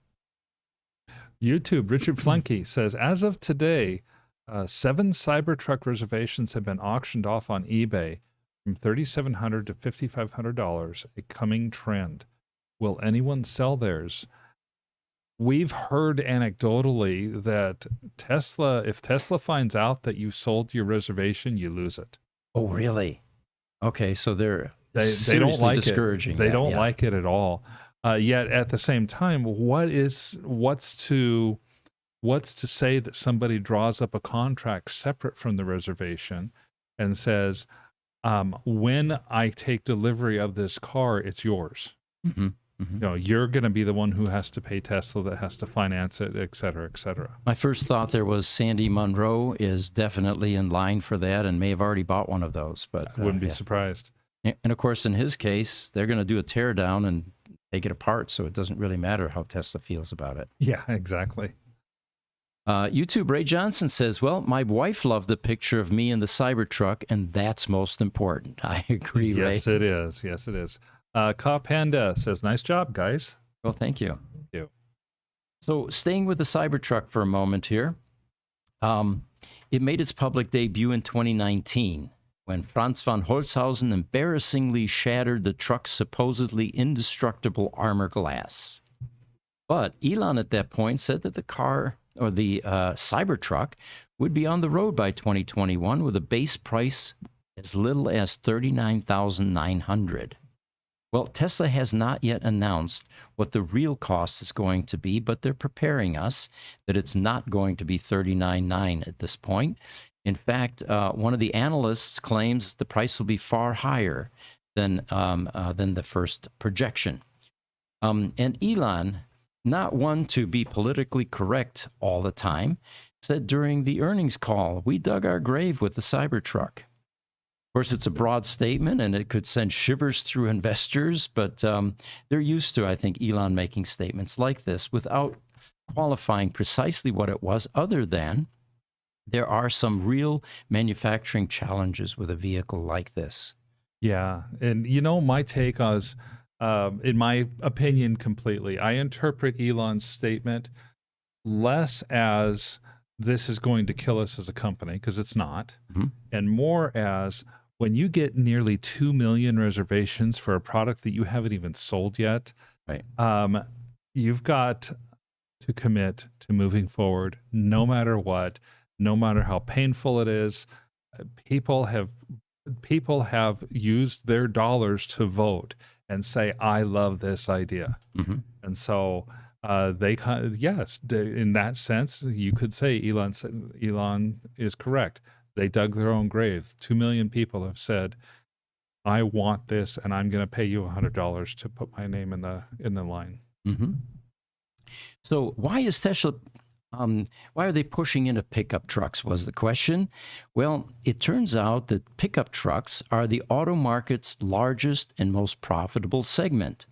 YouTube, Richard Flunky says, as of today, 7 Cybertruck reservations have been auctioned off on eBay from $3,700 to $5,500, a coming trend. Will anyone sell theirs? We've heard anecdotally that if Tesla finds out that you sold your reservation, you lose it. Oh, really? Okay, so they're They don't seriously like discouraging it. They that, don't yeah. like it at all. Yet at the same time, what's to say that somebody draws up a contract separate from the reservation and says, when I take delivery of this car, it's yours. Mhm, mhm. You know, you're going to be the one who has to pay Tesla, that has to finance it, et cetera, et cetera. My first thought there was Sandy Munro is definitely in line for that and may have already bought one of those. But I wouldn't be yeah. surprised. And of course, in his case, they're going to do a tear down and take it apart, so it doesn't really matter how Tesla feels about it. Yeah, exactly. YouTube Ray Johnson says, well, my wife loved the picture of me in the Cybertruck, and that's most important. I agree, Ray. Yes, it is. Yes, it is. Ka Panda says, nice job, guys. Well, thank you. Thank you. So staying with the Cybertruck for a moment here, it made its public debut in 2019 when Franz von Holzhausen embarrassingly shattered the truck's supposedly indestructible armor glass. But Elon at that point said that the car, or the Cybertruck, would be on the road by 2021 with a base price as little as $39,900. Well, Tesla has not yet announced what the real cost is going to be, but they're preparing us that it's not going to be $39,900 at this point. In fact, one of the analysts claims the price will be far higher than the first projection. And Elon, not one to be politically correct all the time, said during the earnings call, we dug our grave with the Cybertruck. Of course, it's a broad statement, and it could send shivers through investors, but they're used to, I think, Elon making statements like this without qualifying precisely what it was, other than there are some real manufacturing challenges with a vehicle like this. Yeah. And, you know, my take is, in my opinion, completely, I interpret Elon's statement less as this is going to kill us as a company, because it's not, and more as when you get nearly 2 million reservations for a product that you haven't even sold yet, Right. You've got to commit to moving forward no matter what, no matter how painful it is. People have used their dollars to vote and say, I love this idea. And so in that sense, you could say Elon is correct. They dug their own grave. 2 million people have said, I want this, and I'm going to pay you $100 to put my name in the line. So why is Tesla, why are they pushing into pickup trucks was the question. Well, it turns out that pickup trucks are the auto market's largest and most profitable segment.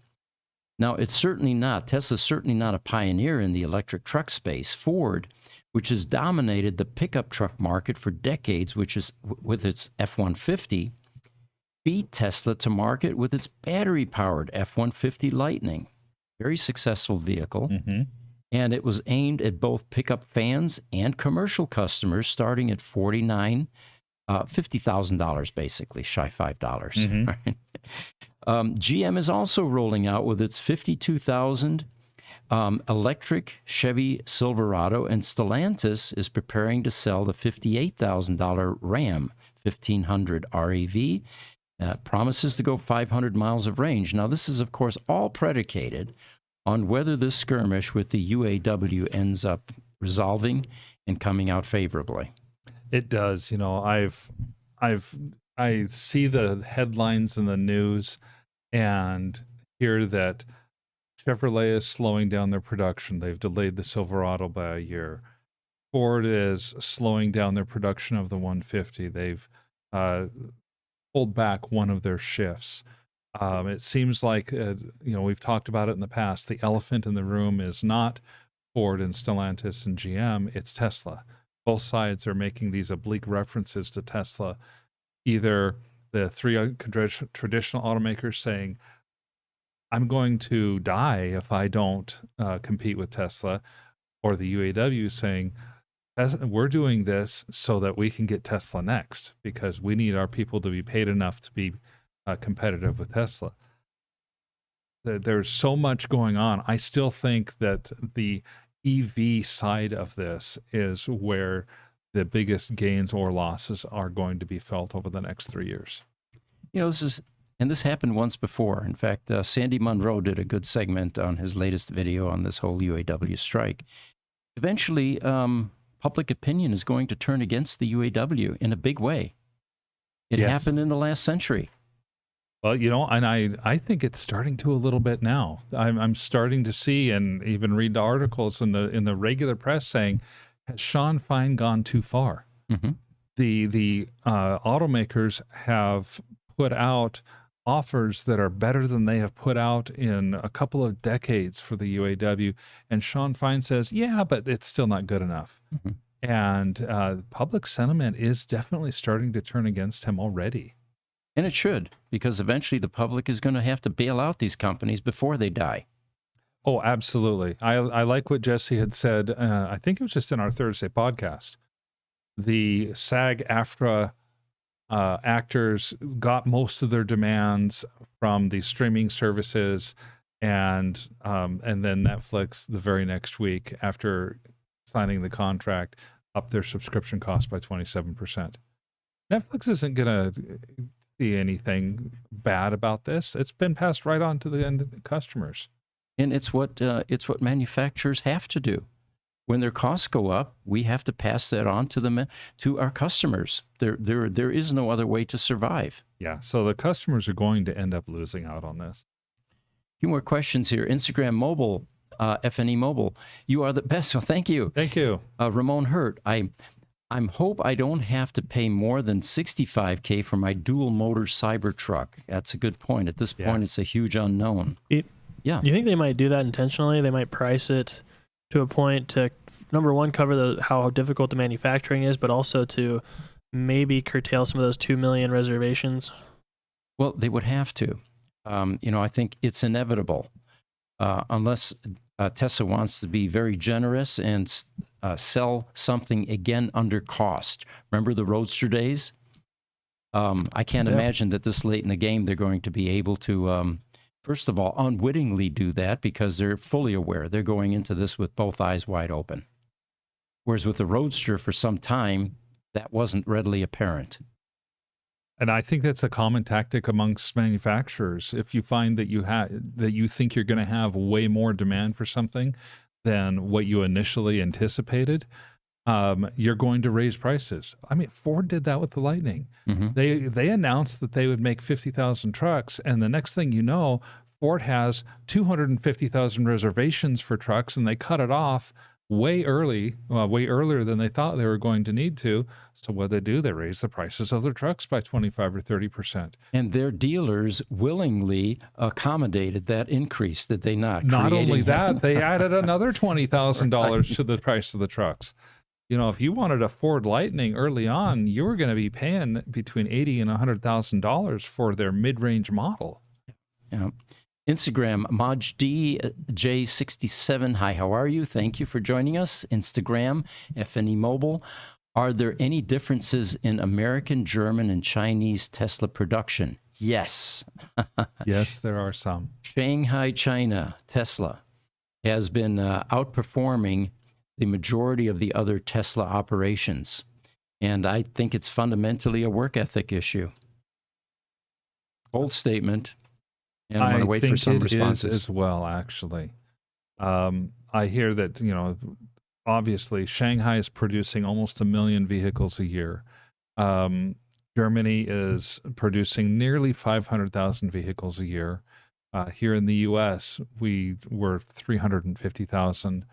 Now, it's certainly not, Tesla's certainly not a pioneer in the electric truck space. Ford, which has dominated the pickup truck market for decades, which is with its F-150, beat Tesla to market with its battery-powered F-150 Lightning. Very successful vehicle. And it was aimed at both pickup fans and commercial customers, starting at $50,000 basically, shy $5. Right? GM is also rolling out with its 52,000 electric Chevy Silverado, and Stellantis is preparing to sell the $58,000 Ram 1500 REV. Promises to go 500 miles of range. Now, this is, of course, all predicated on whether this skirmish with the UAW ends up resolving and coming out favorably. It does. You know, I see the headlines in the news, and hear that Chevrolet is slowing down their production. They've delayed the Silverado by a year. Ford is slowing down their production of the 150. They've pulled back one of their shifts. It seems like, we've talked about it in the past. The elephant in the room is not Ford and Stellantis and GM, it's Tesla. Both sides are making these oblique references to Tesla. Either the three traditional automakers saying, I'm going to die if I don't compete with Tesla, or the UAW saying, we're doing this so that we can get Tesla next because we need our people to be paid enough to be competitive with Tesla. There's so much going on. I still think that the EV side of this is where the biggest gains or losses are going to be felt over the next 3 years. This happened once before. In fact, Sandy Munro did a good segment on his latest video on this whole UAW strike. Eventually, public opinion is going to turn against the UAW in a big way. It happened in the last century. Well, and I think it's starting to a little bit now. I'm starting to see and even read the articles in the regular press saying, has Sean Fine gone too far? Mm-hmm. The automakers have put out offers that are better than they have put out in a couple of decades for the UAW. And Sean Fine says, yeah, but it's still not good enough. Mm-hmm. And public sentiment is definitely starting to turn against him already. And it should, because eventually the public is going to have to bail out these companies before they die. Oh, absolutely. I like what Jesse had said. I think it was just in our Thursday podcast. The SAG-AFTRA actors got most of their demands from the streaming services, and then Netflix the very next week after signing the contract upped their subscription cost by 27%. Netflix isn't going to see anything bad about this. It's been passed right on to the end customers. And it's what manufacturers have to do. When their costs go up, we have to pass that on to our customers. There is no other way to survive. Yeah, so the customers are going to end up losing out on this. A few more questions here. Instagram Mobile, FNE Mobile, you are the best. Well, thank you. Thank you. Ramon Hurt, I hope I don't have to pay more than $65K for my dual motor Cybertruck. That's a good point. At this point, it's a huge unknown. Yeah. You think they might do that intentionally? They might price it to a point to, number one, cover how difficult the manufacturing is, but also to maybe curtail some of those 2 million reservations? Well, they would have to. I think it's inevitable. Unless Tesla wants to be very generous and sell something again under cost. Remember the Roadster days? I can't imagine that this late in the game they're going to be able to, first of all, unwittingly do that because they're fully aware. They're going into this with both eyes wide open. Whereas with the Roadster, for some time, that wasn't readily apparent. And I think that's a common tactic amongst manufacturers. If you find that you think you're going to have way more demand for something than what you initially anticipated, you're going to raise prices. I mean, Ford did that with the Lightning. Mm-hmm. They announced that they would make 50,000 trucks, and the next thing you know, Ford has 250,000 reservations for trucks, and they cut it off way earlier than they thought they were going to need to. So what they do, they raise the prices of their trucks by 25 or 30%. And their dealers willingly accommodated that increase, did they not? Not only that, they added another $20,000 to the price of the trucks. If you wanted a Ford Lightning early on, you were going to be paying between $80,000 and $100,000 for their mid-range model. Yeah. Instagram, MajDJ67. Hi, how are you? Thank you for joining us. Instagram, FNE Mobile. Are there any differences in American, German, and Chinese Tesla production? Yes. Yes, there are some. Shanghai, China, Tesla has been outperforming the majority of the other Tesla operations. And I think it's fundamentally a work ethic issue. Bold statement. And I want to wait for some responses as well, actually. I hear that, obviously Shanghai is producing almost 1 million vehicles a year. Germany is producing nearly 500,000 vehicles a year. Here in the U.S., we were 350,000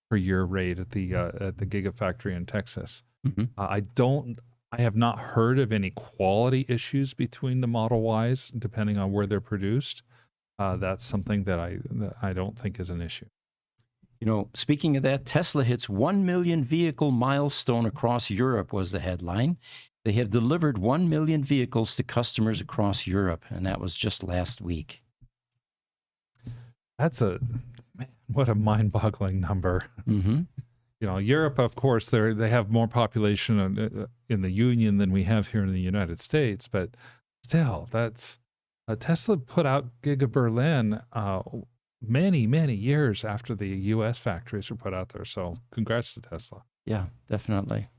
per year rate at the Gigafactory in Texas. Mhm. I have not heard of any quality issues between the Model Ys, depending on where they're produced. That's something that I don't think is an issue. Speaking of that, Tesla hits 1 million vehicle milestone across Europe was the headline. They have delivered 1 million vehicles to customers across Europe, and that was just last week. What a mind-boggling number. Mm-hmm. Europe, of course, they have more population in the Union than we have here in the United States, but still, that's Tesla put out Giga Berlin many, many years after the U.S. factories were put out there. So, congrats to Tesla. Yeah, definitely.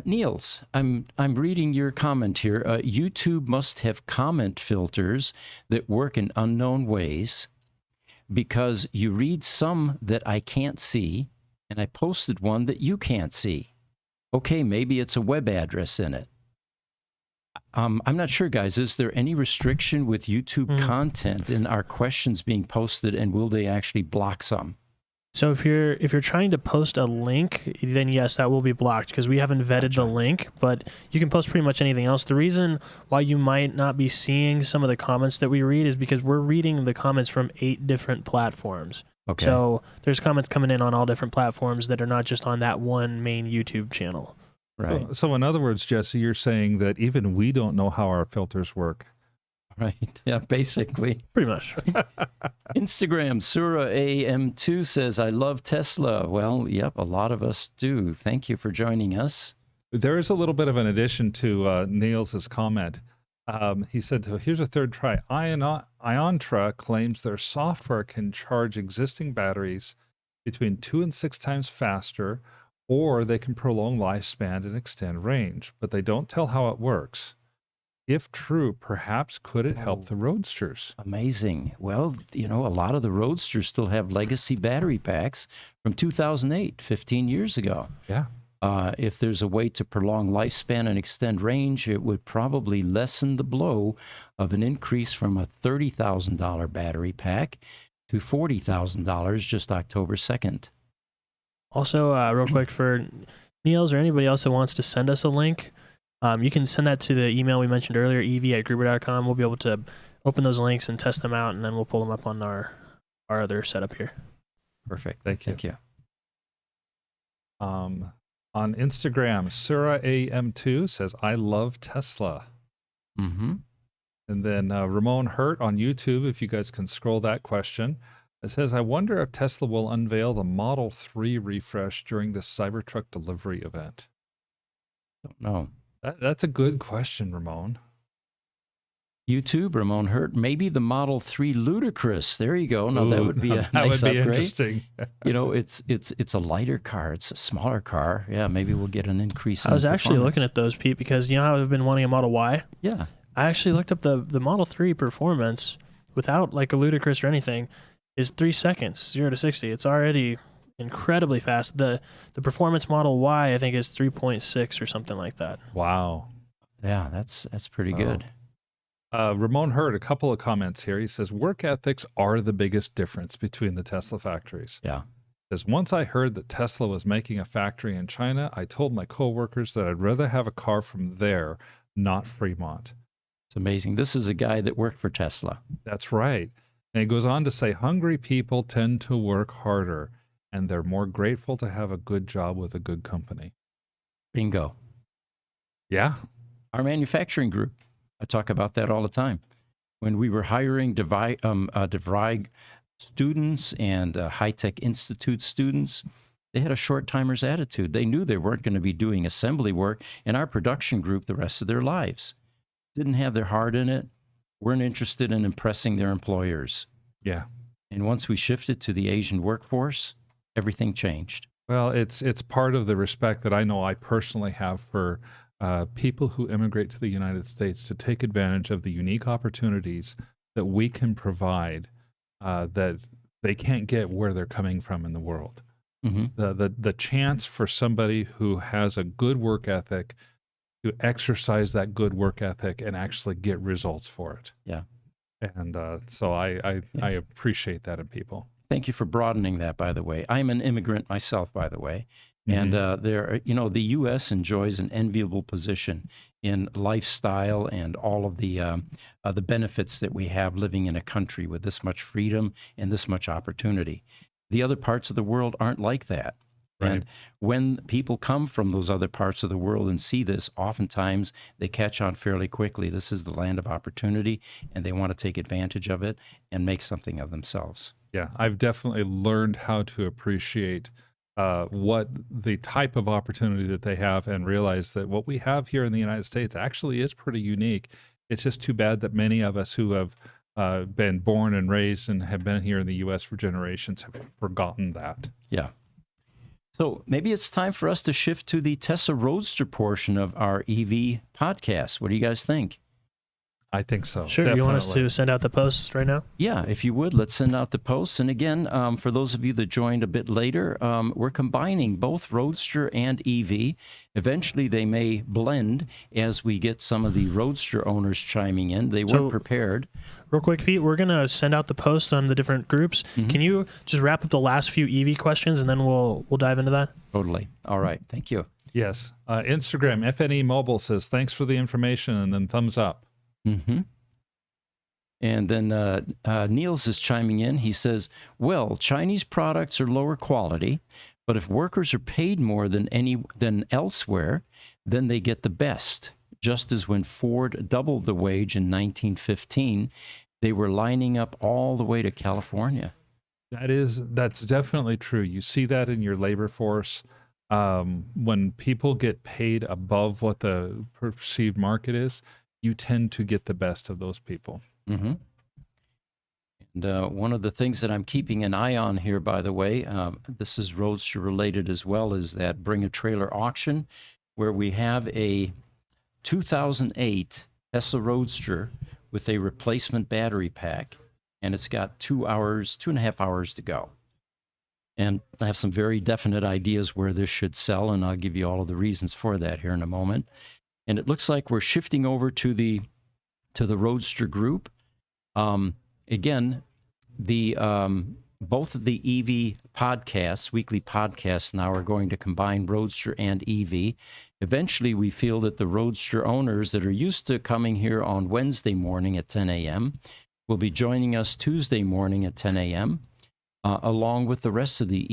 Niels, I'm reading your comment here. YouTube must have comment filters that work in unknown ways, because you read some that I can't see, and I posted one that you can't see. Okay, maybe it's a web address in it. I'm not sure, guys. Is there any restriction with YouTube content in our questions being posted, and will they actually block some? So if you're trying to post a link, then yes, that will be blocked because we haven't vetted the link, but you can post pretty much anything else. The reason why you might not be seeing some of the comments that we read is because we're reading the comments from 8 different platforms. Okay. So there's comments coming in on all different platforms that are not just on that one main YouTube channel. Right. So in other words, Jesse, you're saying that even we don't know how our filters work. Right. Yeah, basically. Pretty much. Instagram, Sura AM2 says, I love Tesla. Well, yep, a lot of us do. Thank you for joining us. There is a little bit of an addition to Niels' comment. He said, here's a third try. Iontra claims their software can charge existing batteries between 2 and 6 times faster, or they can prolong lifespan and extend range, but they don't tell how it works. If true, perhaps could it help the Roadsters? Amazing. Well, a lot of the Roadsters still have legacy battery packs from 2008, 15 years ago. Yeah. If there's a way to prolong lifespan and extend range, it would probably lessen the blow of an increase from a $30,000 battery pack to $40,000 just October 2nd. Also, real quick, for Niels or anybody else that wants to send us a link, you can send that to the email we mentioned earlier, ev@gruber.com. We'll be able to open those links and test them out, and then we'll pull them up on our other setup here. Perfect. Thank you. Thank you. On Instagram, Sura AM2 says, I love Tesla. Mm-hmm. And then Ramon Hurt on YouTube, if you guys can scroll that question, it says, I wonder if Tesla will unveil the Model 3 refresh during the Cybertruck delivery event. Don't know. That's a good question, Ramon. YouTube, Ramon Hurt, maybe the Model 3 Ludicrous. There you go. Now that would be a that nice would be upgrade. interesting. It's a lighter car. It's a smaller car. Yeah, maybe we'll get an increase in I was actually performance. looking at those, Pete, because you know how I've been wanting a Model Y? Yeah. I actually looked up the Model 3 performance without like a Ludicrous or anything is 3 seconds, 0 to 60. It's already incredibly fast. The performance Model Y, I think, is 3.6 or something like that. Wow. Yeah, that's pretty good. Ramon Hurt, a couple of comments here. He says, work ethics are the biggest difference between the Tesla factories. Yeah. He says, once I heard that Tesla was making a factory in China, I told my coworkers that I'd rather have a car from there, not Fremont. It's amazing. This is a guy that worked for Tesla. That's right. And he goes on to say, hungry people tend to work harder, and they're more grateful to have a good job with a good company. Bingo. Yeah. Our manufacturing group. I talk about that all the time. When we were hiring DeVry students and high-tech institute students, they had a short-timer's attitude. They knew they weren't going to be doing assembly work in our production group the rest of their lives. Didn't have their heart in it, weren't interested in impressing their employers. Yeah. And once we shifted to the Asian workforce, everything changed. Well, it's part of the respect that I know I personally have for people who immigrate to the United States to take advantage of the unique opportunities that we can provide that they can't get where they're coming from in the world. Mm-hmm. The chance for somebody who has a good work ethic to exercise that good work ethic and actually get results for it. Yeah. And so I appreciate that in people. Thank you for broadening that, by the way. I'm an immigrant myself, by the way. And the U.S. enjoys an enviable position in lifestyle and all of the benefits that we have living in a country with this much freedom and this much opportunity. The other parts of the world aren't like that. Right. And when people come from those other parts of the world and see this, oftentimes they catch on fairly quickly. This is the land of opportunity, and they want to take advantage of it and make something of themselves. Yeah, I've definitely learned how to appreciate what the type of opportunity that they have, and realize that what we have here in the United States actually is pretty unique. It's just too bad that many of us who have been born and raised and have been here in the U.S. for generations have forgotten that. Yeah. So maybe it's time for us to shift to the Tesla Roadster portion of our EV podcast. What do you guys think? I think so. Sure. Definitely. You want us to send out the posts right now? Yeah, if you would, let's send out the posts. And again, for those of you that joined a bit later, we're combining both Roadster and EV. Eventually, they may blend as we get some of the Roadster owners chiming in. They weren't prepared. Real quick, Pete, we're going to send out the post on the different groups. Can you just wrap up the last few EV questions, and then we'll dive into that? Totally. All right. Thank you. Yes. Instagram, FNE Mobile says, thanks for the information, and then thumbs up. Mm-hmm. And then Niels is chiming in. He says, well, Chinese products are lower quality, but if workers are paid more than elsewhere, then they get the best. Just as when Ford doubled the wage in 1915, they were lining up all the way to California. That's definitely true. You see that in your labor force. When people get paid above what the perceived market is, you tend to get the best of those people. Mm-hmm. And one of the things that I'm keeping an eye on here, by the way, this is Roadster related as well, is that Bring a Trailer auction, where we have a 2008 Tesla Roadster with a replacement battery pack, and it's got 2.5 hours to go. And I have some very definite ideas where this should sell, and I'll give you all of the reasons for that here in a moment. And it looks like we're shifting over to the Roadster group. Again, both of the EV podcasts, weekly podcasts now, are going to combine Roadster and EV. Eventually, we feel that the Roadster owners that are used to coming here on Wednesday morning at 10 a.m. will be joining us Tuesday morning at 10 a.m., along with the rest of the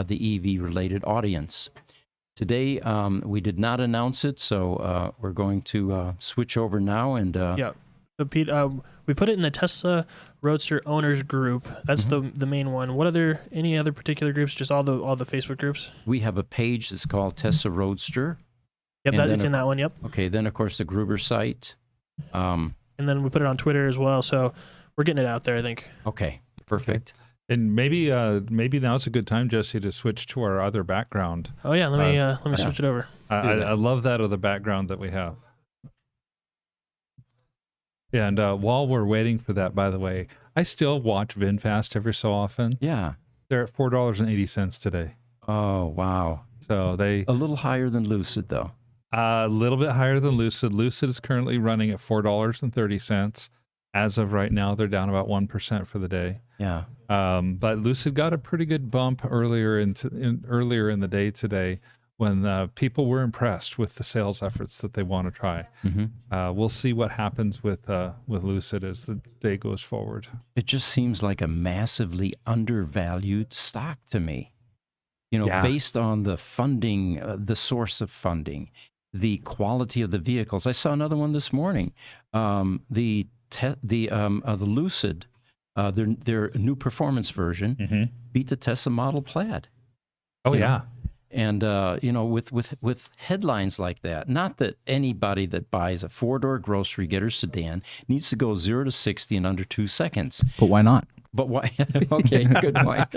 EV-related audience. Today, we did not announce it, so we're going to switch over now. And yeah. So Pete, we put it in the Tesla Roadster owners group. That's the main one. Any other particular groups? Just all the Facebook groups? We have a page that's called Tesla Roadster. Yep, it's in that one. Yep. Okay. Then of course the Gruber site. And then we put it on Twitter as well. So we're getting it out there, I think. Okay. Perfect. And maybe now's a good time, Jesse, to switch to our other background. Oh yeah, let me switch it over. I love that other background that we have. Yeah, and while we're waiting for that, by the way, I still watch VinFast every so often. Yeah. They're at $4.80 today. Oh wow. So they a little higher than Lucid though. A little bit higher than Lucid. Lucid is currently running at $4.30. As of right now, they're down about 1% for the day. Yeah. But Lucid got a pretty good bump earlier in the day today, when people were impressed with the sales efforts that they want to try. Mm-hmm. We'll see what happens with Lucid as the day goes forward. It just seems like a massively undervalued stock to me. Yeah. Based on the funding, the source of funding, the quality of the vehicles. I saw another one this morning. The Lucid, their new performance version, beat the Tesla Model Plaid. Oh yeah. And with headlines like that, not that anybody that buys a 4-door grocery getter sedan needs to go 0 to 60 in under 2 seconds. But why not? But why? Okay, good point.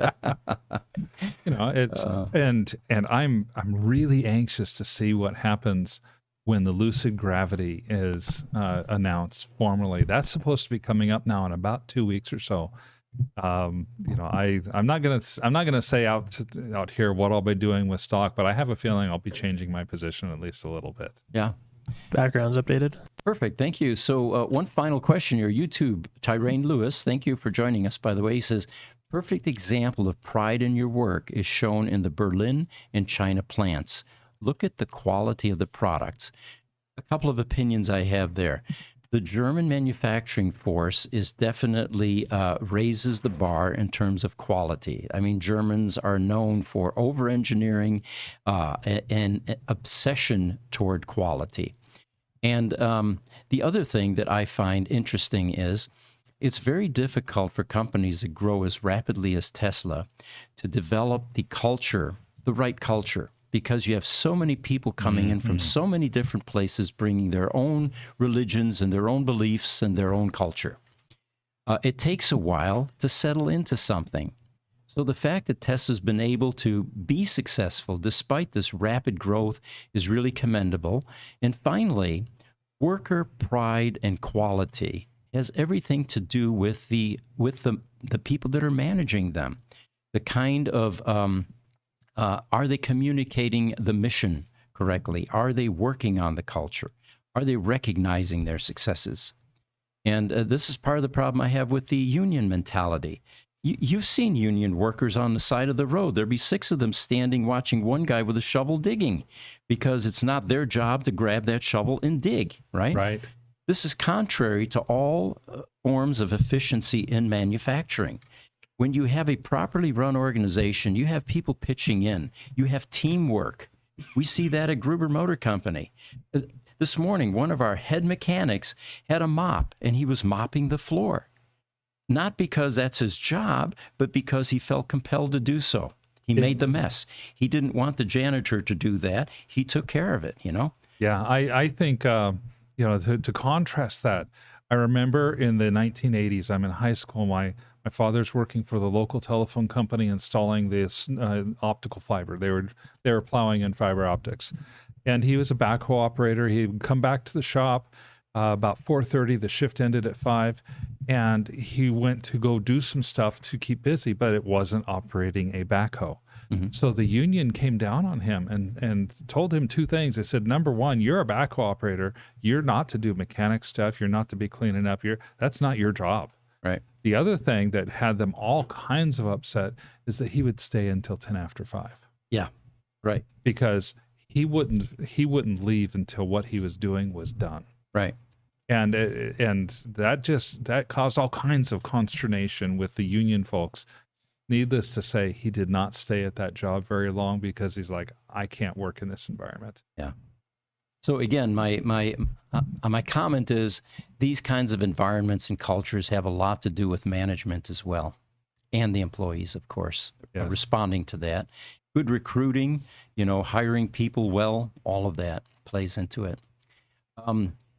It's and I'm really anxious to see what happens when the Lucid Gravity is announced formally. That's supposed to be coming up now in about 2 weeks or so. I'm not gonna say out here what I'll be doing with stock, but I have a feeling I'll be changing my position at least a little bit. Yeah. Background's updated. Perfect. Thank you. So, one final question here. YouTube, Tyrone Lewis, thank you for joining us, by the way. He says, perfect example of pride in your work is shown in the Berlin and China plants. Look at the quality of the products. A couple of opinions I have there. The German manufacturing force is definitely raises the bar in terms of quality. I mean, Germans are known for over-engineering and obsession toward quality. And the other thing that I find interesting is it's very difficult for companies that grow as rapidly as Tesla to develop the culture, the right culture, because you have so many people coming in from so many different places, bringing their own religions and their own beliefs and their own culture. It takes a while to settle into something. So the fact that Tesla's been able to be successful despite this rapid growth is really commendable. And finally, worker pride and quality has everything to do with the people that are managing them. The kind of are they communicating the mission correctly? Are they working on the culture? Are they recognizing their successes? And this is part of the problem I have with the union mentality. You've seen union workers on the side of the road. There'd be 6 of them standing watching one guy with a shovel digging because it's not their job to grab that shovel and dig, right? Right. This is contrary to all forms of efficiency in manufacturing. When you have a properly run organization, you have people pitching in. You have teamwork. We see that at Gruber Motor Company. This morning, one of our head mechanics had a mop, and he was mopping the floor. Not because that's his job, but because he felt compelled to do so. He made the mess. He didn't want the janitor to do that. He took care of it, you know? Yeah, I think, to contrast that, I remember in the 1980s, I'm in high school, my father's working for the local telephone company installing this optical fiber. They were plowing in fiber optics. And he was a backhoe operator. He would come back to the shop about 4:30. The shift ended at 5. And he went to go do some stuff to keep busy, but it wasn't operating a backhoe. So the union came down on him and told him 2 things. They said, number one, you're a backhoe operator. You're not to do mechanic stuff. You're not to be cleaning up. That's not your job. Right. The other thing that had them all kinds of upset is that he would stay until 10 after 5. Yeah, right. Because he wouldn't leave until what he was doing was done. Right. And that caused all kinds of consternation with the union folks. Needless to say, he did not stay at that job very long because he's like, I can't work in this environment. Yeah. So again, my comment is these kinds of environments and cultures have a lot to do with management as well, and the employees, of course, Yes. responding to that. Good recruiting, hiring people well, all of that plays into it.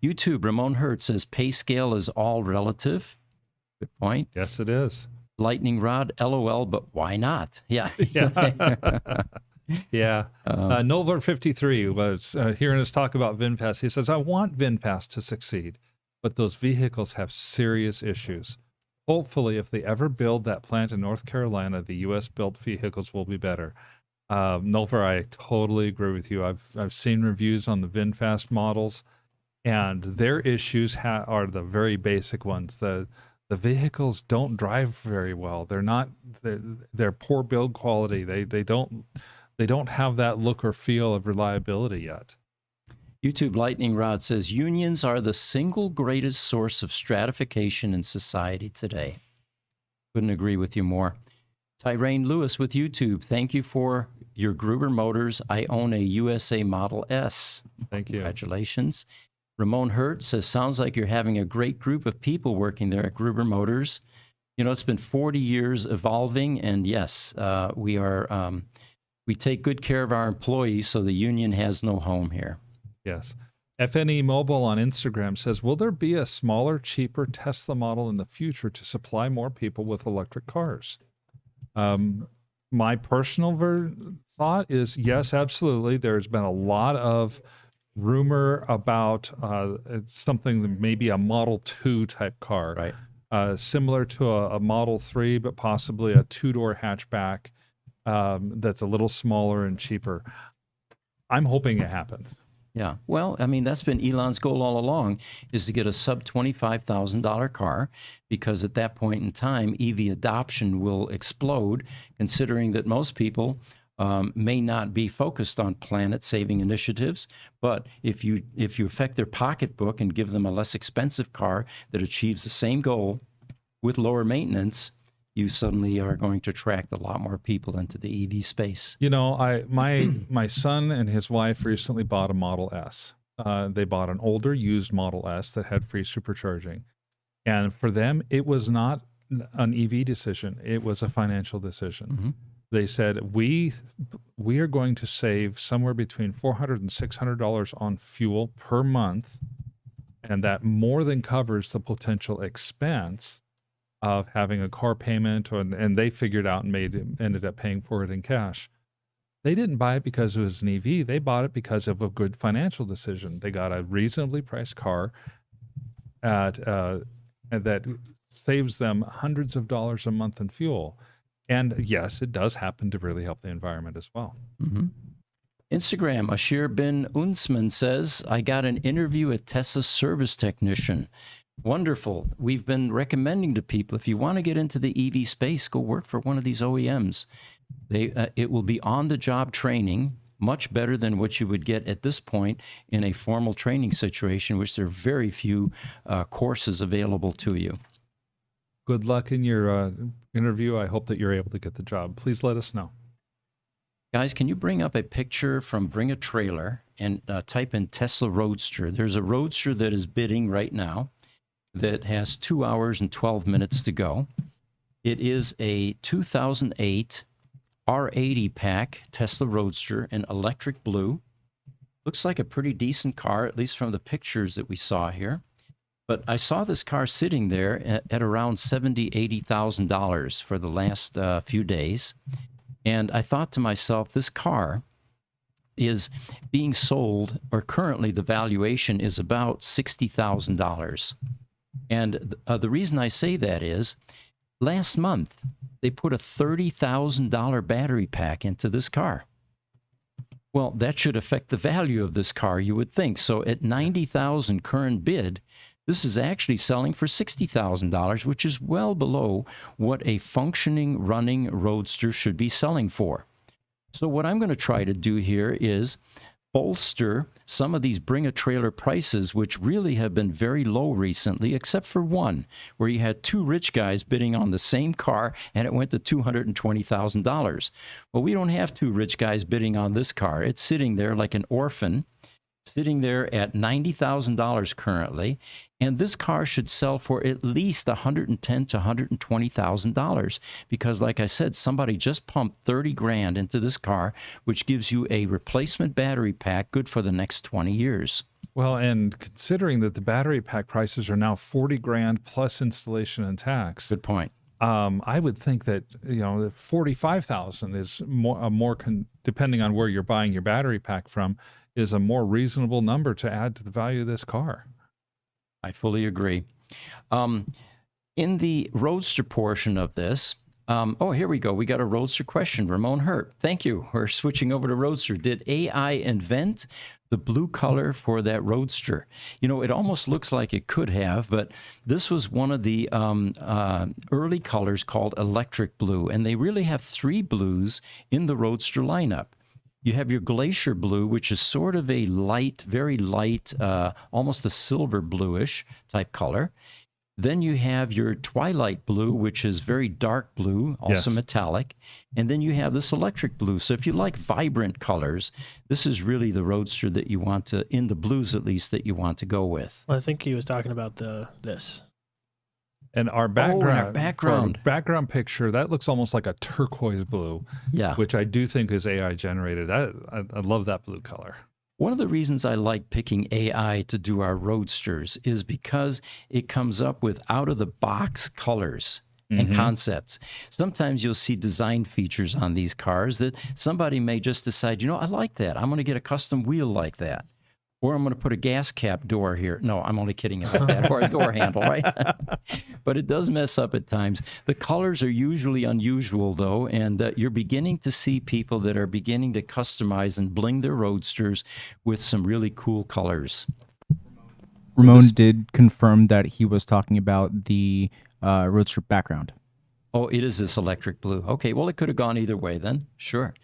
YouTube, Ramon Hertz says pay scale is all relative. Good point. Yes, it is. Lightning rod, LOL, but why not? Yeah. Yeah. Yeah. Nolte 53 was hearing us talk about VinFast. He says, I want VinFast to succeed, but those vehicles have serious issues. Hopefully, if they ever build that plant in North Carolina, the U.S.-built vehicles will be better. Nolte, I totally agree with you. I've seen reviews on the VinFast models, and their issues are the very basic ones. The vehicles don't drive very well. They're poor build quality. They don't have that look or feel of reliability yet. YouTube Lightning Rod says unions are the single greatest source of stratification in society today. Couldn't agree with you more. Tyrone Lewis with YouTube, thank you for your Gruber Motors. I own a USA Model S. Thank you. Congratulations. Ramon Hertz says, sounds like you're having a great group of people working there at Gruber Motors. It's been 40 years evolving, and yes, we take good care of our employees, so the union has no home here. Yes. FNE Mobile on Instagram says, will there be a smaller, cheaper Tesla model in the future to supply more people with electric cars? My personal thought is yes, absolutely. There's been a lot of rumor about something that maybe a Model 2 type car, Right. Similar to a Model 3, but possibly a 2-door hatchback that's a little smaller and cheaper. I'm hoping it happens. Yeah. Well, I mean, that's been Elon's goal all along, is to get a sub $25,000 car, because at that point in time, EV adoption will explode, considering that most people may not be focused on planet-saving initiatives. But if you affect their pocketbook and give them a less expensive car that achieves the same goal with lower maintenance, you suddenly are going to attract a lot more people into the EV space. You know, my son and his wife recently bought a Model S. They bought an older used Model S that had free supercharging. And for them, it was not an EV decision. It was a financial decision. Mm-hmm. They said, we are going to save somewhere between $400 and $600 on fuel per month. And that more than covers the potential expense of having a car payment, and they figured out and ended up paying for it in cash. They didn't buy it because it was an EV. They bought it because of a good financial decision. They got a reasonably priced car that saves them hundreds of dollars a month in fuel. And yes, it does happen to really help the environment as well. Mm-hmm. Instagram, Ashir bin Unsman says, I got an interview at Tesla service technician. Wonderful. We've been recommending to people, if you want to get into the EV space, go work for one of these OEMs. It will be on-the-job training, much better than what you would get at this point in a formal training situation, which there are very few courses available to you. Good luck in your interview. I hope that you're able to get the job. Please let us know. Guys, can you bring up a picture from Bring a Trailer and type in Tesla Roadster? There's a Roadster that is bidding right now that has 2 hours and 12 minutes to go. It is a 2008 R80 pack Tesla Roadster in electric blue. Looks like a pretty decent car, at least from the pictures that we saw here. But I saw this car sitting there at around $70,000, $80,000 for the last few days. And I thought to myself, this car is being sold, or currently the valuation is about $60,000. And the reason I say that is, last month, they put a $30,000 battery pack into this car. Well, that should affect the value of this car, you would think. So at $90,000 current bid, this is actually selling for $60,000, which is well below what a functioning, running Roadster should be selling for. So what I'm going to try to do here is bolster some of these Bring a Trailer prices, which really have been very low recently, except for one, where you had two rich guys bidding on the same car, and it went to $220,000. Well, we don't have two rich guys bidding on this car. It's sitting there like an orphan, sitting there at $90,000 currently, and this car should sell for at least $110,000 to $120,000 because, like I said, somebody just pumped 30 grand into this car, which gives you a replacement battery pack good for the next 20 years. Well, and considering that the battery pack prices are now 40 grand plus installation and tax. Good point. I would think that, 45,000 is depending on where you're buying your battery pack from, is a more reasonable number to add to the value of this car. I fully agree. In the Roadster portion of this, here we go. We got a Roadster question. Ramon Hurt. Thank you. We're switching over to Roadster. Did AI invent the blue color for that Roadster? It almost looks like it could have, but this was one of the early colors called electric blue, and they really have three blues in the Roadster lineup. You have your glacier blue, which is sort of a light, very light, almost a silver bluish type color. Then you have your twilight blue, which is very dark blue, also Yes. metallic. And then you have this electric blue. So if you like vibrant colors, this is really the Roadster that you want to, in the blues at least, that you want to go with. Well, I think he was talking about this. And our and background, our background. our background picture, that looks almost like a turquoise blue, Yeah. which I do think is AI generated. I love that blue color. One of the reasons I like picking AI to do our Roadsters is because it comes up with out-of-the-box colors and concepts. Sometimes you'll see design features on these cars that somebody may just decide, I like that. I'm going to get a custom wheel like that. Or I'm going to put a gas cap door here. No, I'm only kidding about that. Or a door handle, right? But it does mess up at times. The colors are usually unusual, though, and you're beginning to see people that are beginning to customize and bling their Roadsters with some really cool colors. Ramon did confirm that he was talking about the Roadster background. Oh, it is this electric blue. Okay, well, it could have gone either way then. Sure.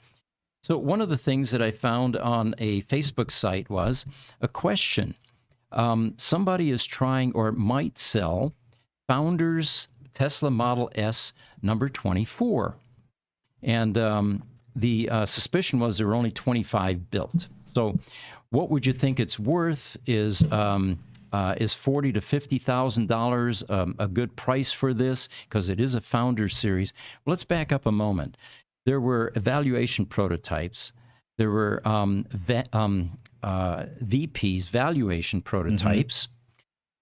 So one of the things that I found on a Facebook site was a question. Somebody is trying or might sell Founders Tesla Model S number 24. And the suspicion was there were only 25 built. So what would you think it's worth? Is $40,000 to $50,000 a good price for this? Because it is a Founders series. Well, let's back up a moment. There were evaluation prototypes. There were VPs, valuation prototypes,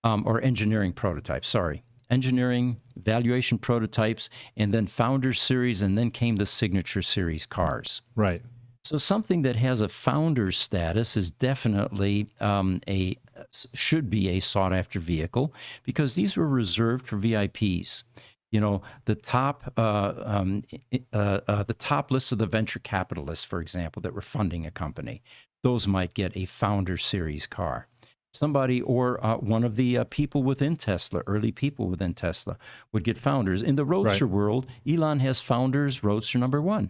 or engineering prototypes, sorry. Engineering, valuation prototypes, and then Founders Series, and then came the Signature Series cars. Right. So something that has a Founders status is definitely should be a sought-after vehicle because these were reserved for VIPs. You know, the top list of the venture capitalists, for example, that were funding a company, those might get a Founder Series car. Somebody or one of the people within Tesla, early people within Tesla, would get Founders. In the Roadster world, Elon has Founders Roadster number 1.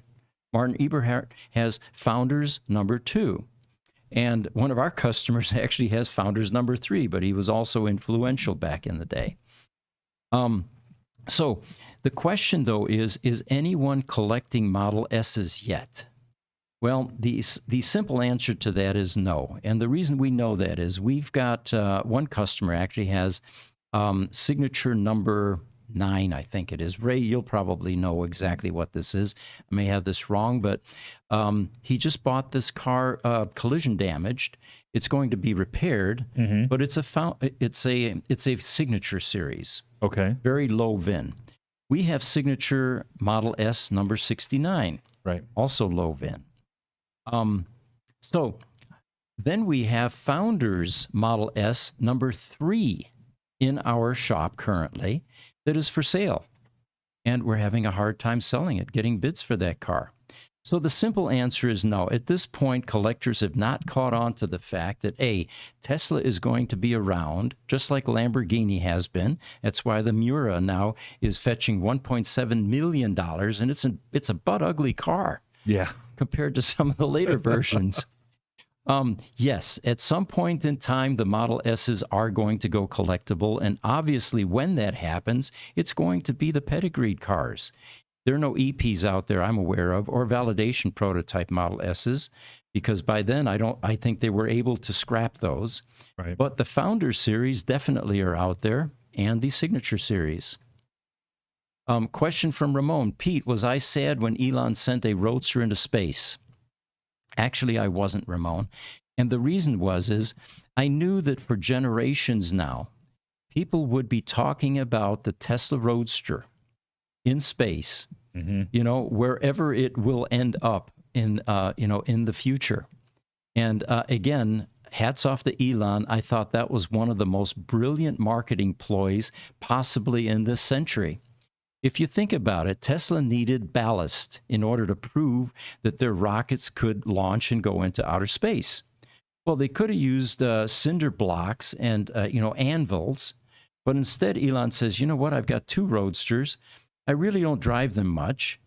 Martin Eberhard has Founders number 2. And one of our customers actually has Founders number 3, but he was also influential back in the day. So the question, though, is anyone collecting Model S's yet? Well, the simple answer to that is no. And the reason we know that is we've got one customer actually has signature number 9, I think it is. Ray, you'll probably know exactly what this is. I may have this wrong, but he just bought this car collision damaged. It's going to be repaired, but it's a signature series. Okay. Very low VIN. We have signature Model S number 69. Right. Also low VIN. So then we have Founders Model S number 3 in our shop currently that is for sale. And we're having a hard time selling it, getting bids for that car. So the simple answer is no. At this point, collectors have not caught on to the fact that, A, Tesla is going to be around, just like Lamborghini has been. That's why the Miura now is fetching $1.7 million, and it's a butt-ugly car. Yeah. Compared to some of the later versions. Yes, at some point in time, the Model S's are going to go collectible, and obviously when that happens, it's going to be the pedigreed cars. There are no EPs out there I'm aware of, or validation prototype Model S's, because by then I think they were able to scrap those. Right. But the Founder Series definitely are out there, and the Signature Series. Question from Ramon. Pete, was I sad when Elon sent a Roadster into space? Actually, I wasn't, Ramon. And the reason is I knew that for generations now, people would be talking about the Tesla Roadster in space, you know, wherever it will end up in the future. And again, hats off to Elon. I thought that was one of the most brilliant marketing ploys possibly in this century. If you think about it, Tesla needed ballast in order to prove that their rockets could launch and go into outer space. Well, they could have used cinder blocks and anvils, but instead Elon says, you know what, I've got 2 Roadsters. I really don't drive them much.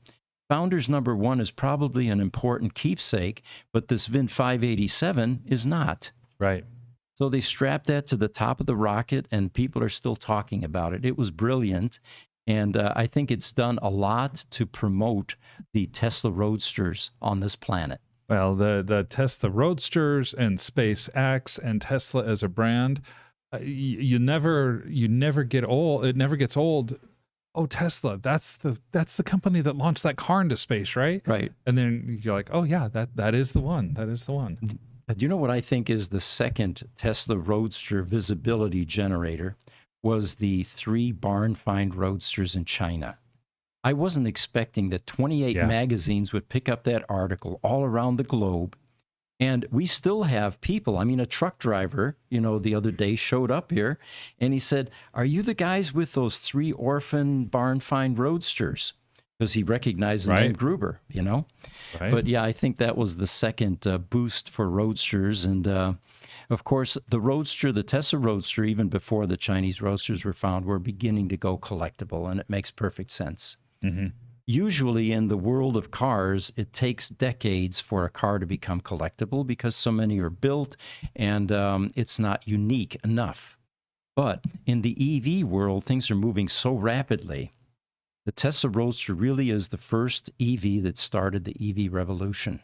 Founders number 1 is probably an important keepsake, but this VIN 587 is not. Right. So they strapped that to the top of the rocket, and people are still talking about it. It was brilliant. And I think it's done a lot to promote the Tesla Roadsters on this planet. Well, the Tesla Roadsters and SpaceX and Tesla as a brand, you never get old. It never gets old. Oh, Tesla, that's the company that launched that car into space, right? Right. And then you're like, oh yeah, that is the one. That is the one. Do you know what I think is the second Tesla Roadster visibility generator? Was the 3 barn find Roadsters in China. I wasn't expecting that 28 magazines would pick up that article all around the globe And we still have people. I mean, a truck driver, the other day showed up here and he said, "Are you the guys with those 3 orphan barn find Roadsters?" Because he recognized the name Right. Gruber, Right. But yeah, I think that was the second boost for Roadsters. And of course, the Tesla Roadster, even before the Chinese Roadsters were found, were beginning to go collectible, and it makes perfect sense. Mm-hmm. Usually in the world of cars, it takes decades for a car to become collectible because so many are built and it's not unique enough. But in the EV world, things are moving so rapidly. The Tesla Roadster really is the first EV that started the EV revolution.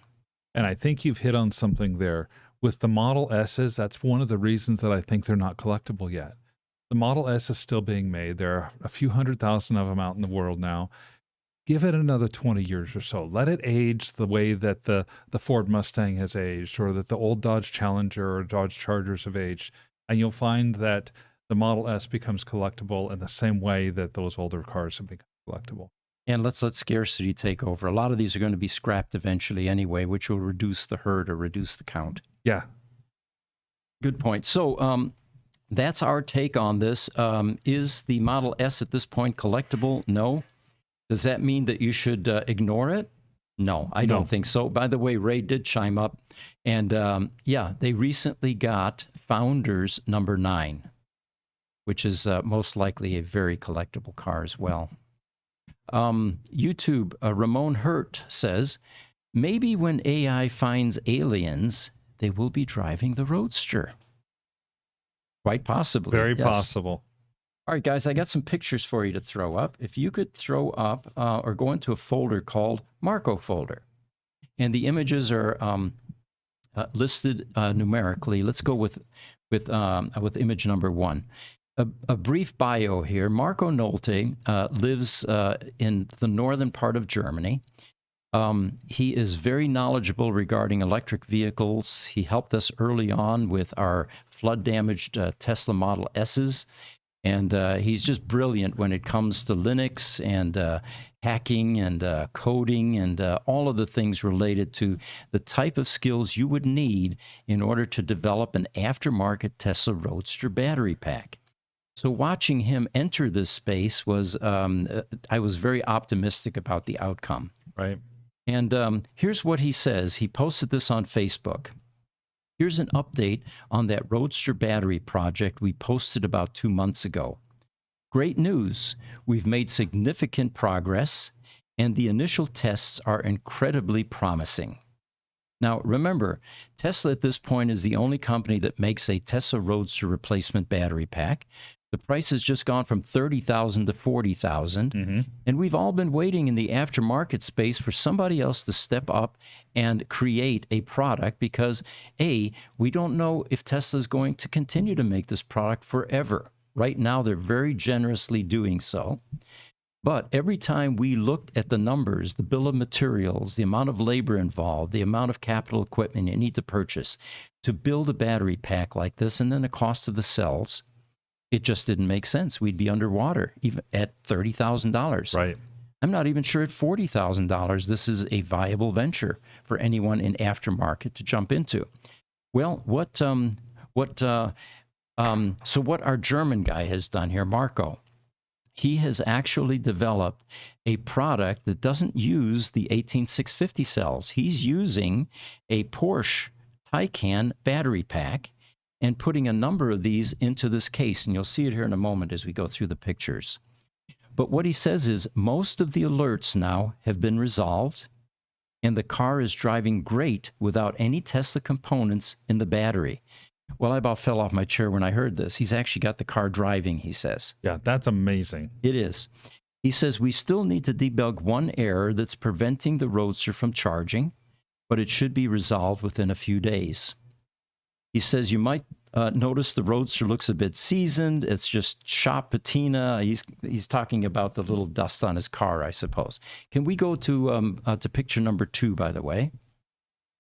And I think you've hit on something there. With the Model S's, that's one of the reasons that I think they're not collectible yet. The Model S is still being made. There are a few 100,000 of them out in the world now. Give it another 20 years or so. Let it age the way that the Ford Mustang has aged, or that the old Dodge Challenger or Dodge Chargers have aged. And you'll find that the Model S becomes collectible in the same way that those older cars have become collectible. And let's let scarcity take over. A lot of these are going to be scrapped eventually anyway, which will reduce the herd or reduce the count. Yeah. Good point. So that's our take on this. Is the Model S at this point collectible? No. Does that mean that you should ignore it? No, I don't think so. By the way, Ray did chime up. And yeah, they recently got Founders number 9, which is most likely a very collectible car as well. YouTube, Ramon Hurt says, maybe when AI finds aliens, they will be driving the Roadster. Quite possibly. Very yes. possible. All right, guys, I got some pictures for you to throw up. If you could throw up or go into a folder called Marco folder. And the images are listed numerically. Let's go with image number 1. A brief bio here. Marco Nolte lives in the northern part of Germany. He is very knowledgeable regarding electric vehicles. He helped us early on with our flood-damaged Tesla Model S's. And he's just brilliant when it comes to Linux and hacking and coding and all of the things related to the type of skills you would need in order to develop an aftermarket Tesla Roadster battery pack. So watching him enter this space was, I was very optimistic about the outcome. Right. And here's what he says. He posted this on Facebook. Here's an update on that Roadster battery project we posted about 2 months ago. Great news. We've made significant progress, and the initial tests are incredibly promising. Now, remember, Tesla at this point is the only company that makes a Tesla Roadster replacement battery pack. The price has just gone from $30,000 to $40,000, and we've all been waiting in the aftermarket space for somebody else to step up and create a product because, A, we don't know if Tesla is going to continue to make this product forever. Right now, they're very generously doing so. But every time we looked at the numbers, the bill of materials, the amount of labor involved, the amount of capital equipment you need to purchase to build a battery pack like this, and then the cost of the cells, it just didn't make sense. We'd be underwater even at $30,000. Right. I'm not even sure at $40,000 this is a viable venture for anyone in aftermarket to jump into. Well, so what our German guy has done here, Marco, he has actually developed a product that doesn't use the 18650 cells. He's using a Porsche Taycan battery pack and putting a number of these into this case. And you'll see it here in a moment as we go through the pictures. But what he says is most of the alerts now have been resolved, and the car is driving great without any Tesla components in the battery. Well, I about fell off my chair when I heard this. He's actually got the car driving, he says. Yeah, that's amazing. It is. He says, we still need to debug one error that's preventing the Roadster from charging, but it should be resolved within a few days. He says, you might notice the Roadster looks a bit seasoned. It's just shop patina. He's talking about the little dust on his car, I suppose. Can we go to picture number 2, by the way?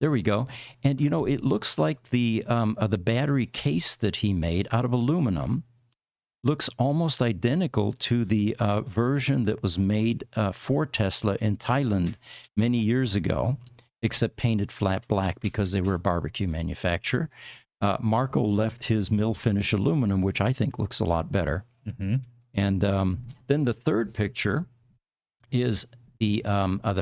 There we go. And, you know, it looks like the battery case that he made out of aluminum looks almost identical to the version that was made for Tesla in Thailand many years ago. except painted flat black because they were a barbecue manufacturer. Marco left his mill finish aluminum, which I think looks a lot better. Mm-hmm. And then the third picture is the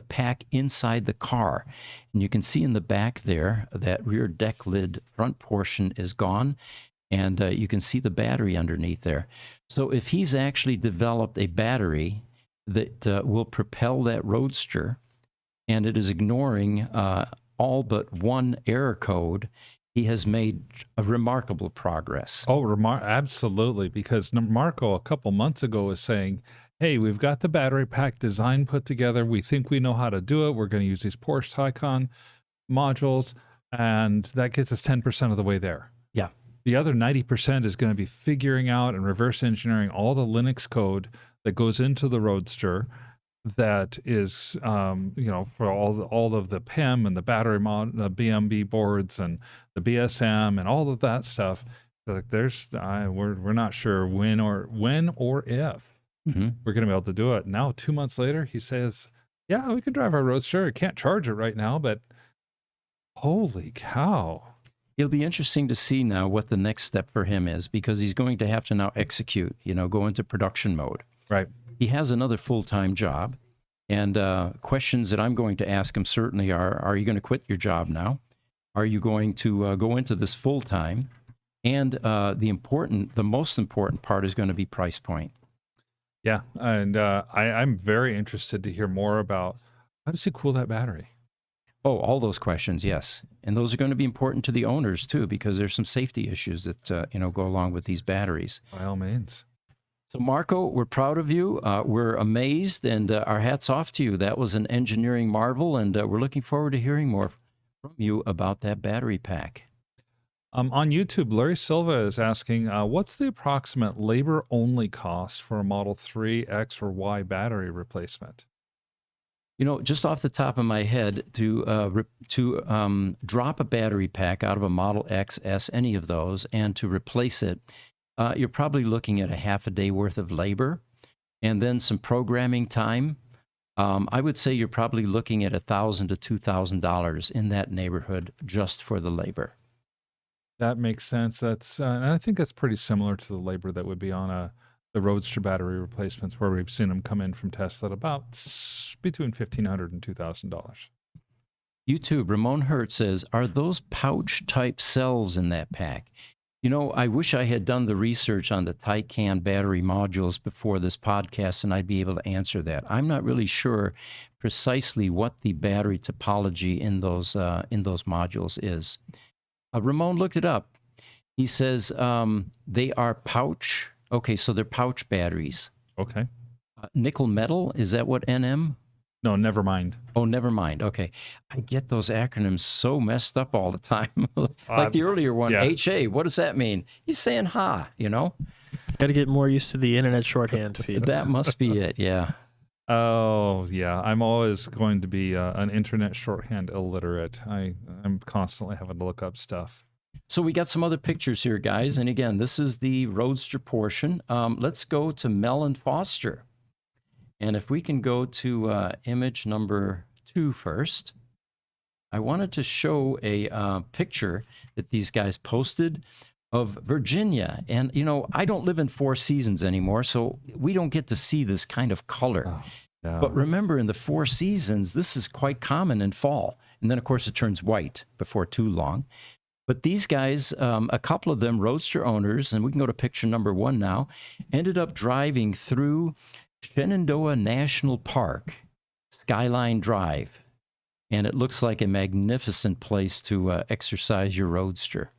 pack inside the car. And you can see in the back there that rear deck lid front portion is gone. And you can see the battery underneath there. So if he's actually developed a battery that will propel that Roadster, and it is ignoring all but one error code, he has made a remarkable progress. Oh, absolutely. Because Marco a couple months ago was saying, hey, we've got the battery pack design put together. We think we know how to do it. We're going to use these Porsche Taycan modules, and that gets us 10% of the way there. Yeah. The other 90% is going to be figuring out and reverse engineering all the Linux code that goes into the Roadster that is, for all of the PIM and the battery the BMB boards and the BSM and all of that stuff. Like we're not sure when or if we're going to be able to do it. Now, 2 months later, he says, yeah, we can drive our Roadster. I can't charge it right now, but holy cow. It'll be interesting to see now what the next step for him is, because he's going to have to now execute, go into production mode. Right. He has another full-time job, and questions that I'm going to ask him certainly are you going to quit your job now? Are you going to go into this full-time? And the most important part is going to be price point. Yeah, and I'm very interested to hear more about how does he cool that battery? Oh, all those questions, yes. And those are going to be important to the owners, too, because there's some safety issues that, go along with these batteries. By all means. So, Marco, we're proud of you. We're amazed, and our hat's off to you. That was an engineering marvel, and we're looking forward to hearing more from you about that battery pack. On YouTube, Larry Silva is asking, what's the approximate labor-only cost for a Model 3, X, or Y battery replacement? Just off the top of my head, to drop a battery pack out of a Model X, S, any of those, and to replace it, you're probably looking at a half a day worth of labor and then some programming time. I would say you're probably looking at $1,000 to $2,000 in that neighborhood just for the labor. That makes sense. That's and I think that's pretty similar to the labor that would be on the Roadster battery replacements, where we've seen them come in from Tesla at about between $1,500 and $2,000. YouTube, Ramon Hurt says, are those pouch-type cells in that pack? I wish I had done the research on the Taycan battery modules before this podcast, and I'd be able to answer that. I'm not really sure precisely what the battery topology in those modules is. Ramon looked it up. He says they are pouch. Okay, so they're pouch batteries. Okay. Nickel metal, is that what NM? No, never mind. Oh, never mind. Okay. I get those acronyms so messed up all the time. Like the earlier one, yeah. HA, what does that mean? He's saying ha, Got to get more used to the internet shorthand feed. That must be it, yeah. Oh, yeah. I'm always going to be an internet shorthand illiterate. I'm constantly having to look up stuff. So we got some other pictures here, guys. And again, this is the Roadster portion. Let's go to Mel and Foster. And if we can go to image number 2 first, I wanted to show a picture that these guys posted of Virginia. And, I don't live in Four Seasons anymore, so we don't get to see this kind of color. Oh, yeah. But remember, in the Four Seasons, this is quite common in fall. And then, of course, it turns white before too long. But these guys, a couple of them, Roadster owners, and we can go to picture number 1 now, ended up driving through Shenandoah National Park, Skyline Drive, and it looks like a magnificent place to exercise your Roadster.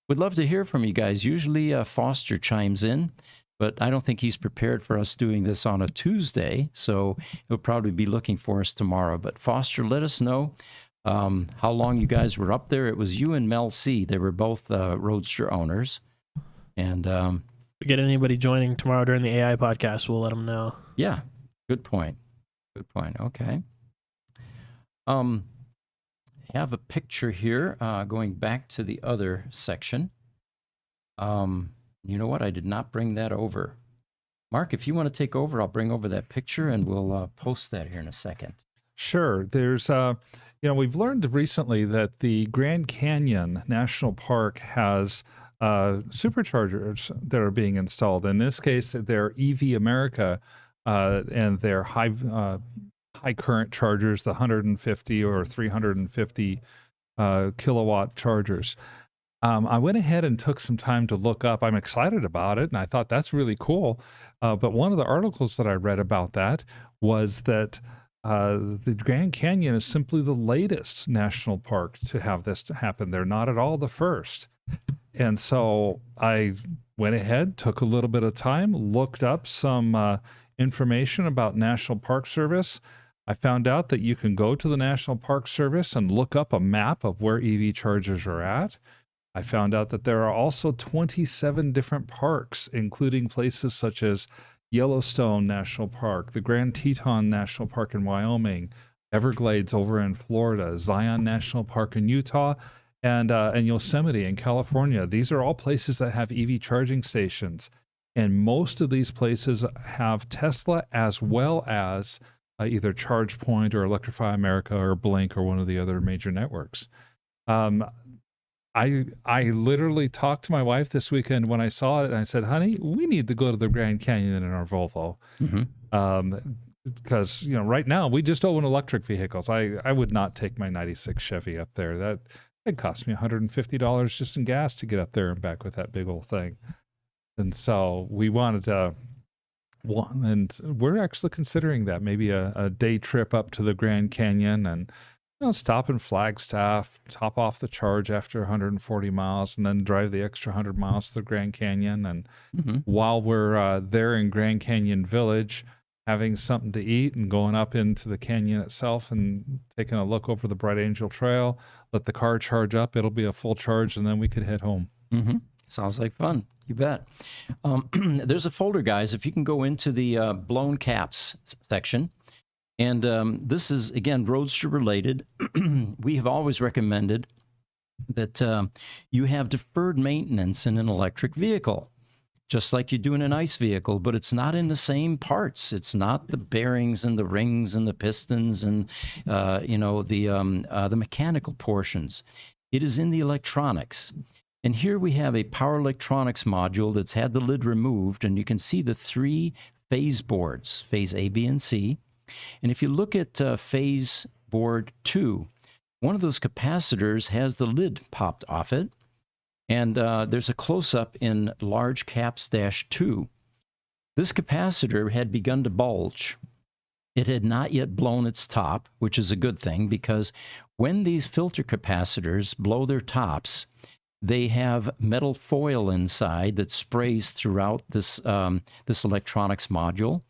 Would love to hear from you guys. Usually Foster chimes in, but I don't think he's prepared for us doing this on a Tuesday, so he'll probably be looking for us tomorrow. But Foster, let us know how long you guys were up there. It was you and Mel C. They were both Roadster owners. And if we get anybody joining tomorrow during the AI podcast, we'll let them know. Yeah, good point. Good point. Okay. Have a picture here going back to the other section. You know what? I did not bring that over. Mark, if you want to take over, I'll bring over that picture and we'll post that here in a second. Sure. There's We've learned recently that the Grand Canyon National Park has superchargers that are being installed. In this case, they're EV America, and they're high current chargers, the 150 or 350 kilowatt chargers. I went ahead and took some time to look up. I'm excited about it, and I thought that's really cool. But one of the articles that I read about that was that the Grand Canyon is simply the latest national park to have this to happen. They're not at all the first. And so I went ahead, took a little bit of time, looked up some information about National Park Service. I found out that you can go to the National Park Service and look up a map of where EV chargers are at. I found out that there are also 27 different parks, including places such as Yellowstone National Park, the Grand Teton National Park in Wyoming, Everglades over in Florida, Zion National Park in Utah, and Yosemite in California. These are all places that have EV charging stations. And most of these places have Tesla as well as either ChargePoint or Electrify America or Blink or one of the other major networks. I literally talked to my wife this weekend when I saw it, and I said, honey, we need to go to the Grand Canyon in our Volvo. Because, right now we just own electric vehicles. I would not take my 96 Chevy up there. It cost me $150 just in gas to get up there and back with that big old thing. And so we wanted to, and we're actually considering that, maybe a day trip up to the Grand Canyon and stop in Flagstaff, top off the charge after 140 miles, and then drive the extra 100 miles to the Grand Canyon. And while we're there in Grand Canyon Village, having something to eat and going up into the canyon itself and taking a look over the Bright Angel Trail, let the car charge up. It'll be a full charge, and then we could head home. Sounds like fun. You bet. There's a folder, guys, if you can go into the blown caps section. And this is, again, Roadster related. We have always recommended that you have deferred maintenance in an electric vehicle, just like you do in an ICE vehicle, but it's not in the same parts. It's not the bearings and the rings and the pistons and, the mechanical portions. It is in the electronics. And here we have a power electronics module that's had the lid removed, and you can see the 3 phase boards, phase A, B, and C. And if you look at phase board 2, one of those capacitors has the lid popped off it. And there's a close-up in large caps -2. This capacitor had begun to bulge. It had not yet blown its top, which is a good thing, because when these filter capacitors blow their tops, they have metal foil inside that sprays throughout this electronics module.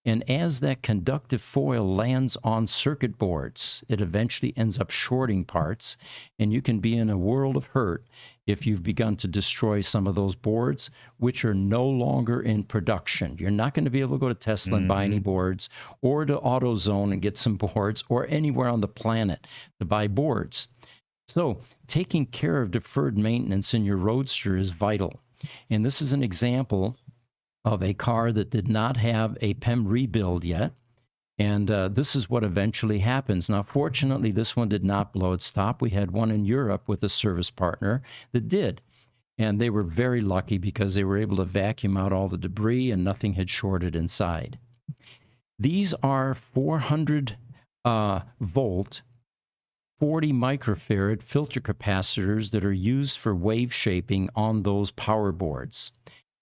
And as that conductive foil lands on circuit boards, it eventually ends up shorting parts, and you can be in a world of hurt if you've begun to destroy some of those boards, which are no longer in production. You're not going to be able to go to Tesla and buy any boards, or to AutoZone and get some boards, or anywhere on the planet to buy boards. So taking care of deferred maintenance in your Roadster is vital. And this is an example of a car that did not have a PEM rebuild yet. And this is what eventually happens. Now, fortunately, this one did not blow its top. We had one in Europe with a service partner that did. And they were very lucky because they were able to vacuum out all the debris and nothing had shorted inside. These are 400 volt, 40 microfarad filter capacitors that are used for wave shaping on those power boards.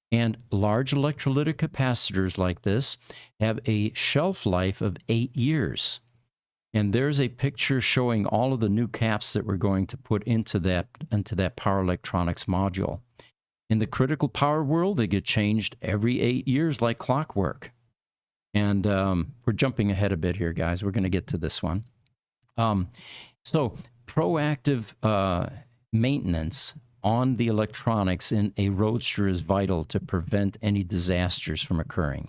And large electrolytic capacitors like this have a shelf life of 8 years. And there's a picture showing all of the new caps that we're going to put into that power electronics module. In the critical power world, they get changed every 8 years like clockwork. And we're jumping ahead a bit here, guys. We're going to get to this one. So proactive maintenance on the electronics in a Roadster is vital to prevent any disasters from occurring.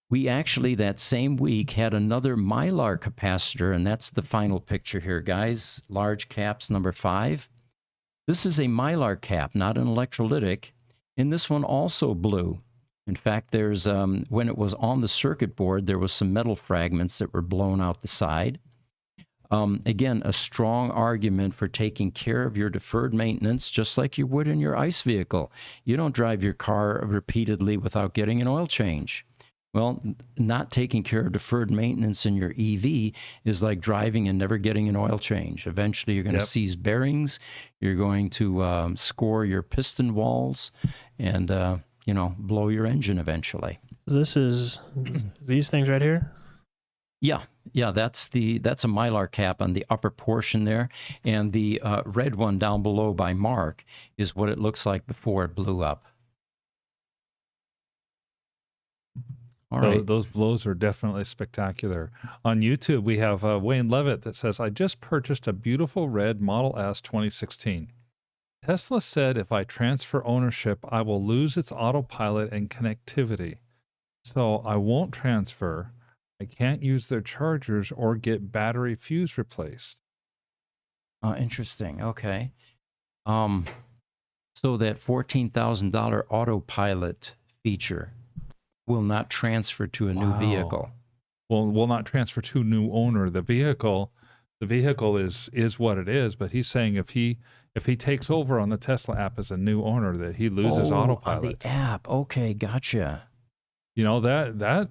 We actually, that same week, had another Mylar capacitor, and that's the final picture here, guys. Large caps number 5. This is a Mylar cap, not an electrolytic, and this one also blew. In fact, there's when it was on the circuit board, there was some metal fragments that were blown out the side. Again, a strong argument for taking care of your deferred maintenance, just like you would in your ICE vehicle. You don't drive your car repeatedly without getting an oil change. Well, not taking care of deferred maintenance in your EV is like driving and never getting an oil change. Eventually, you're going to seize bearings. You're going to score your piston walls and, blow your engine eventually. This is these things right here. Yeah, that's a Mylar cap on the upper portion there, and the red one down below by Mark is what it looks like before it blew up. All right. Those blows are definitely spectacular. On YouTube, we have Wayne Levitt that says, I just purchased a beautiful red Model S 2016. Tesla said if I transfer ownership, I will lose its autopilot and connectivity. So I won't transfer. I can't use their chargers or get battery fuse replaced. Interesting. Okay. So that $14,000 autopilot feature will not transfer to a new vehicle. Well, will not transfer to new owner. The vehicle is what it is. But he's saying if he takes over on the Tesla app as a new owner, that he loses autopilot. On the app. Okay, gotcha. You know that.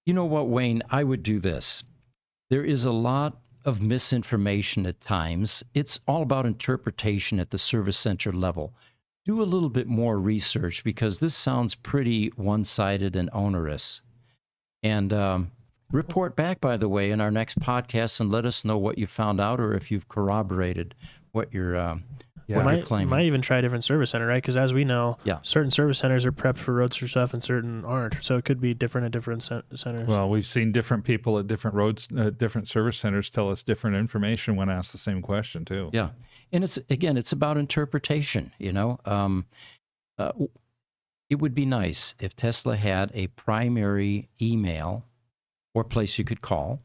You know what, Wayne? I would do this. There is a lot of misinformation at times. It's all about interpretation at the service center level. Do a little bit more research because this sounds pretty one-sided and onerous. And report back, by the way, in our next podcast and let us know what you found out or if you've corroborated what you're claiming. Might even try a different service center, right? Because as we know, certain service centers are prepped for Roadster stuff and certain aren't. So it could be different at different centers. Well, we've seen different people at different service centers tell us different information when asked the same question too. Yeah. And it's about interpretation, It would be nice if Tesla had a primary email or place you could call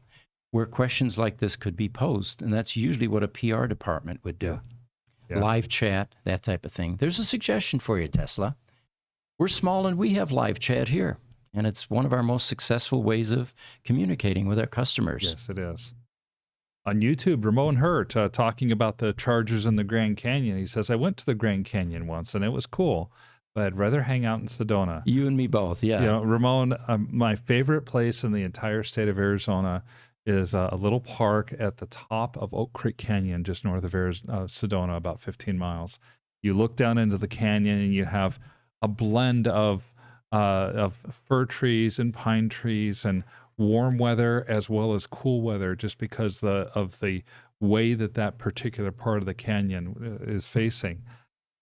where questions like this could be posed. And that's usually what a PR department would do. Yeah. Live chat, that type of thing. There's a suggestion for you, Tesla. We're small and we have live chat here. And it's one of our most successful ways of communicating with our customers. Yes, it is. On YouTube, Ramon Hurt talking about the Chargers in the Grand Canyon. He says, I went to the Grand Canyon once and it was cool, but I'd rather hang out in Sedona. You and me both, yeah. Ramon, my favorite place in the entire state of Arizona is a little park at the top of Oak Creek Canyon, just north of Sedona, about 15 miles. You look down into the canyon and you have a blend of fir trees and pine trees and warm weather as well as cool weather, just because of the way that particular part of the canyon is facing,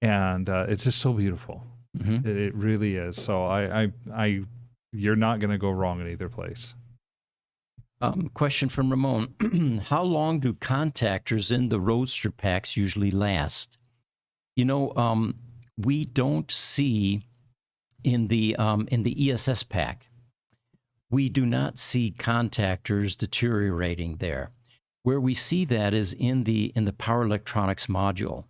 and it's just so beautiful. Mm-hmm. It really is. So you're not going to go wrong in either place. Question from Ramon: how long do contactors in the Roadster packs usually last? We don't see in the ESS pack. We do not see contactors deteriorating there. Where we see that is in the power electronics module.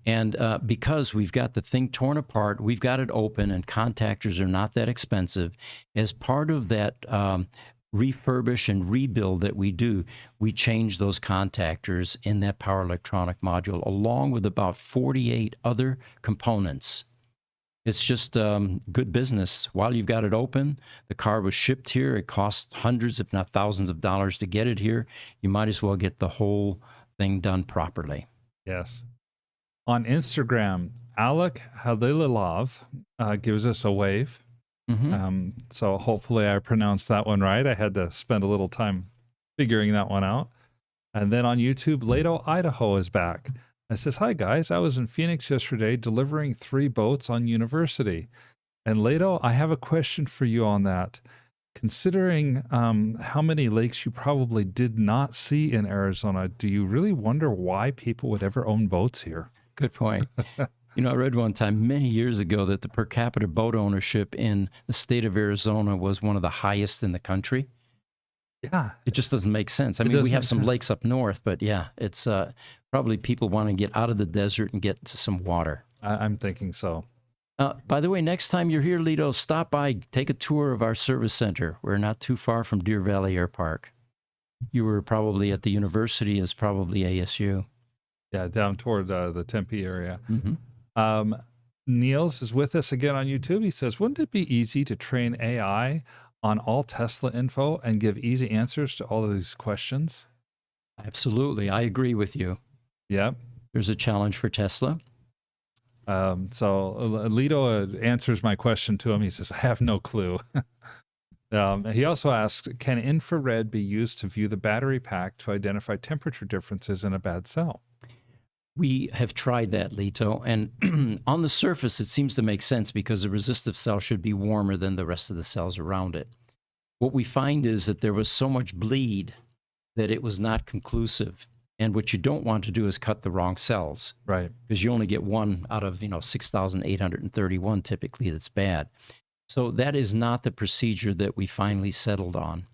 And because we've got the thing torn apart, we've got it open, and contactors are not that expensive. As part of that refurbish and rebuild that we do, we change those contactors in that power electronic module, along with about 48 other components. It's just good business. While you've got it open, the car was shipped here. It costs hundreds, if not thousands of dollars to get it here. You might as well get the whole thing done properly. Yes. On Instagram, Alec Halililov gives us a wave. Mm-hmm. So hopefully I pronounced that one right. I had to spend a little time figuring that one out. And then on YouTube, Lato, Idaho is back. It says, hi guys, I was in Phoenix yesterday delivering 3 boats on University. And Lato, I have a question for you on that. Considering how many lakes you probably did not see in Arizona, do you really wonder why people would ever own boats here? Good point. I read one time many years ago that the per capita boat ownership in the state of Arizona was one of the highest in the country. Yeah. It just doesn't make sense. I mean, we have some lakes up north, but yeah, it's probably people want to get out of the desert and get to some water. I'm thinking so. By the way, next time you're here, Lito, stop by, take a tour of our service center. We're not too far from Deer Valley Air Park. You were probably at the university as probably ASU. Yeah, down toward the Tempe area. Mm-hmm. Niels is with us again on YouTube. He says, wouldn't it be easy to train AI on all Tesla info and give easy answers to all of these questions? Absolutely. I agree with you. Yep. There's a challenge for Tesla. So Alito answers my question to him. He says, I have no clue. He also asks, can infrared be used to view the battery pack to identify temperature differences in a bad cell? We have tried that, Lito, and on the surface, it seems to make sense because the resistive cell should be warmer than the rest of the cells around it. What we find is that there was so much bleed that it was not conclusive. And what you don't want to do is cut the wrong cells. Right. Because you only get one out of 6,831 typically that's bad. So that is not the procedure that we finally settled on.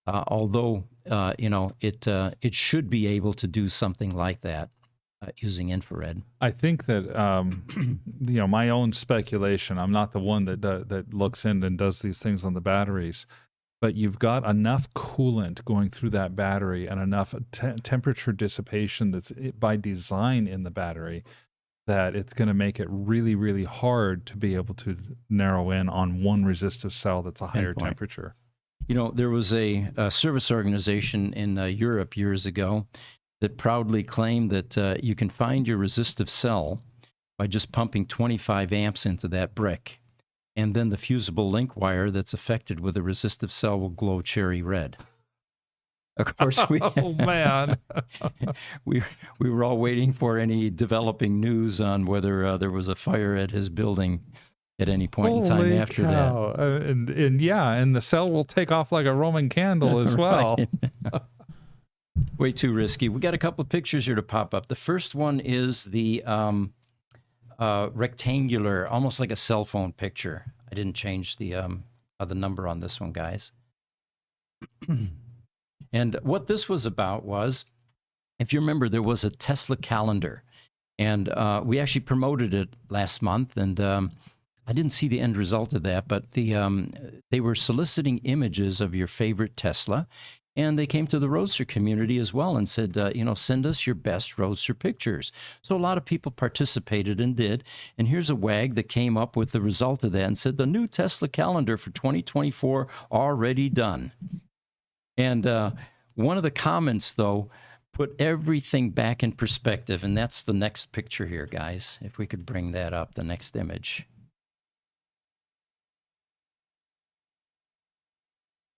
Although, it should be able to do something like that. Using infrared. I think that my own speculation. I'm not the one that looks in and does these things on the batteries, but you've got enough coolant going through that battery and enough temperature dissipation that's by design in the battery that it's going to make it really, really hard to be able to narrow in on one resistive cell that's a higher temperature. There was a service organization in Europe years ago that proudly claimed that you can find your resistive cell by just pumping 25 amps into that brick. And then the fusible link wire that's affected with a resistive cell will glow cherry red. Of course, oh, man. we were all waiting for any developing news on whether there was a fire at his building at any point in time after cow. that. And the cell will take off like a Roman candle as well. Way too risky. We got a couple of pictures here to pop up. The first one is the rectangular, almost like a cell phone picture. I didn't change the number on this one, guys. And what this was about was, if you remember, there was a Tesla calendar, and we actually promoted it last month, and I didn't see the end result of that, but they were soliciting images of your favorite Tesla. And they came to the Roadster community as well and said, send us your best Roadster pictures. So a lot of people participated and did. And here's a wag that came up with the result of that and said, the new Tesla calendar for 2024 already done. And one of the comments, though, put everything back in perspective. And that's the next picture here, guys. If we could bring that up, the next image.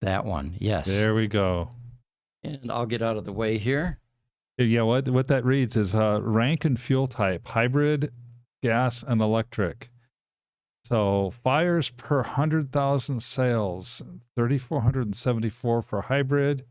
That one, yes. There we go. And I'll get out of the way here. Yeah, what that reads is rank and fuel type, hybrid, gas, and electric. So fires per 100,000 sales, 3,474 for hybrid,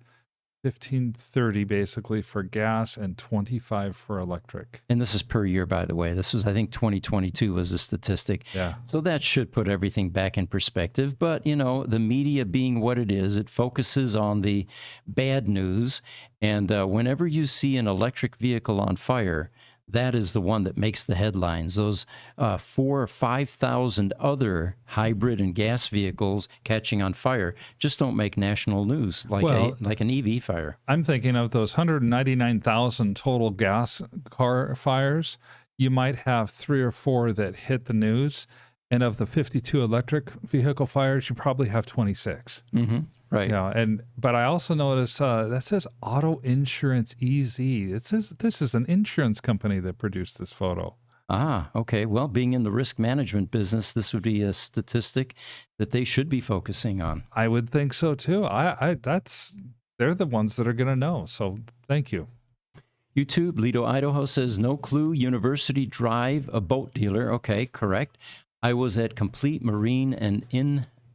1,530 basically for gas, and 25 for electric. And this is per year, by the way. This was, I think, 2022 was the statistic. Yeah. So that should put everything back in perspective. But, the media being what it is, it focuses on the bad news. And whenever you see an electric vehicle on fire, that is the one that makes the headlines. Those 4,000 or 5,000 other hybrid and gas vehicles catching on fire just don't make national news like an EV fire. I'm thinking of those 199,000 total gas car fires. You might have 3 or 4 that hit the news. And of the 52 electric vehicle fires, you probably have 26. Mm-hmm. Right. Yeah, but I also noticed that says Auto Insurance EZ. It says this is an insurance company that produced this photo. Ah, okay. Well, being in the risk management business, this would be a statistic that they should be focusing on. I would think so too. They're the ones that are going to know. So thank you. YouTube, Lido Idaho says, no clue, University Drive, a boat dealer. Okay, correct. I was at Complete Marine and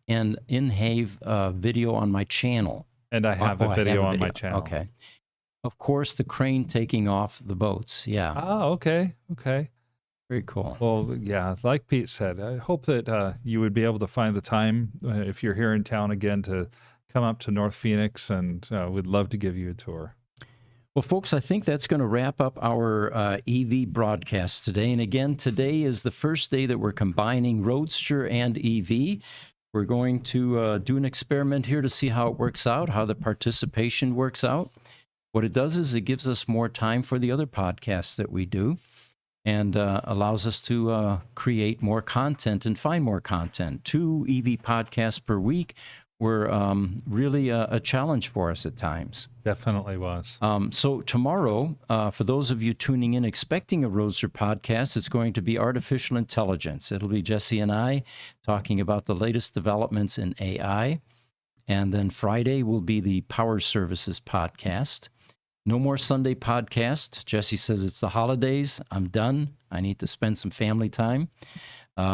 in-have video on my channel. And I have a video on my channel. Okay. Of course, the crane taking off the boats. Yeah. Oh, okay. Very cool. Well, yeah, like Pete said, I hope that you would be able to find the time if you're here in town again to come up to North Phoenix, and we'd love to give you a tour. Well, folks, I think that's going to wrap up our EV broadcast today. And again, today is the first day that we're combining Roadster and EV. We're going to do an experiment here to see how it works out, how the participation works out. What it does is it gives us more time for the other podcasts that we do, and allows us to create more content and find more content. 2 EV podcasts per week were really a challenge for us at times. Definitely was. So tomorrow, for those of you tuning in expecting a Roadster podcast, it's going to be artificial intelligence. It'll be Jesse and I talking about the latest developments in AI. And then Friday will be the Power Services podcast. No more Sunday podcast. Jesse says it's the holidays. I'm done. I need to spend some family time,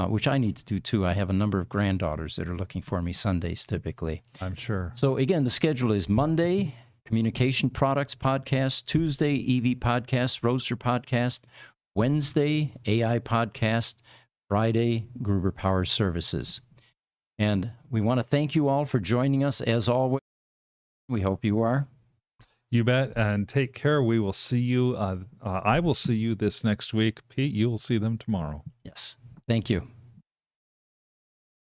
which I need to do too. I have a number of granddaughters that are looking for me Sundays typically. I'm sure. So again, the schedule is Monday, Communication Products Podcast, Tuesday, EV Podcast, Roadster Podcast, Wednesday, AI Podcast, Friday, Gruber Power Services. And we want to thank you all for joining us as always. We hope you are. You bet. And take care. We will see you. I will see you this next week. Pete, you will see them tomorrow. Yes. Thank you.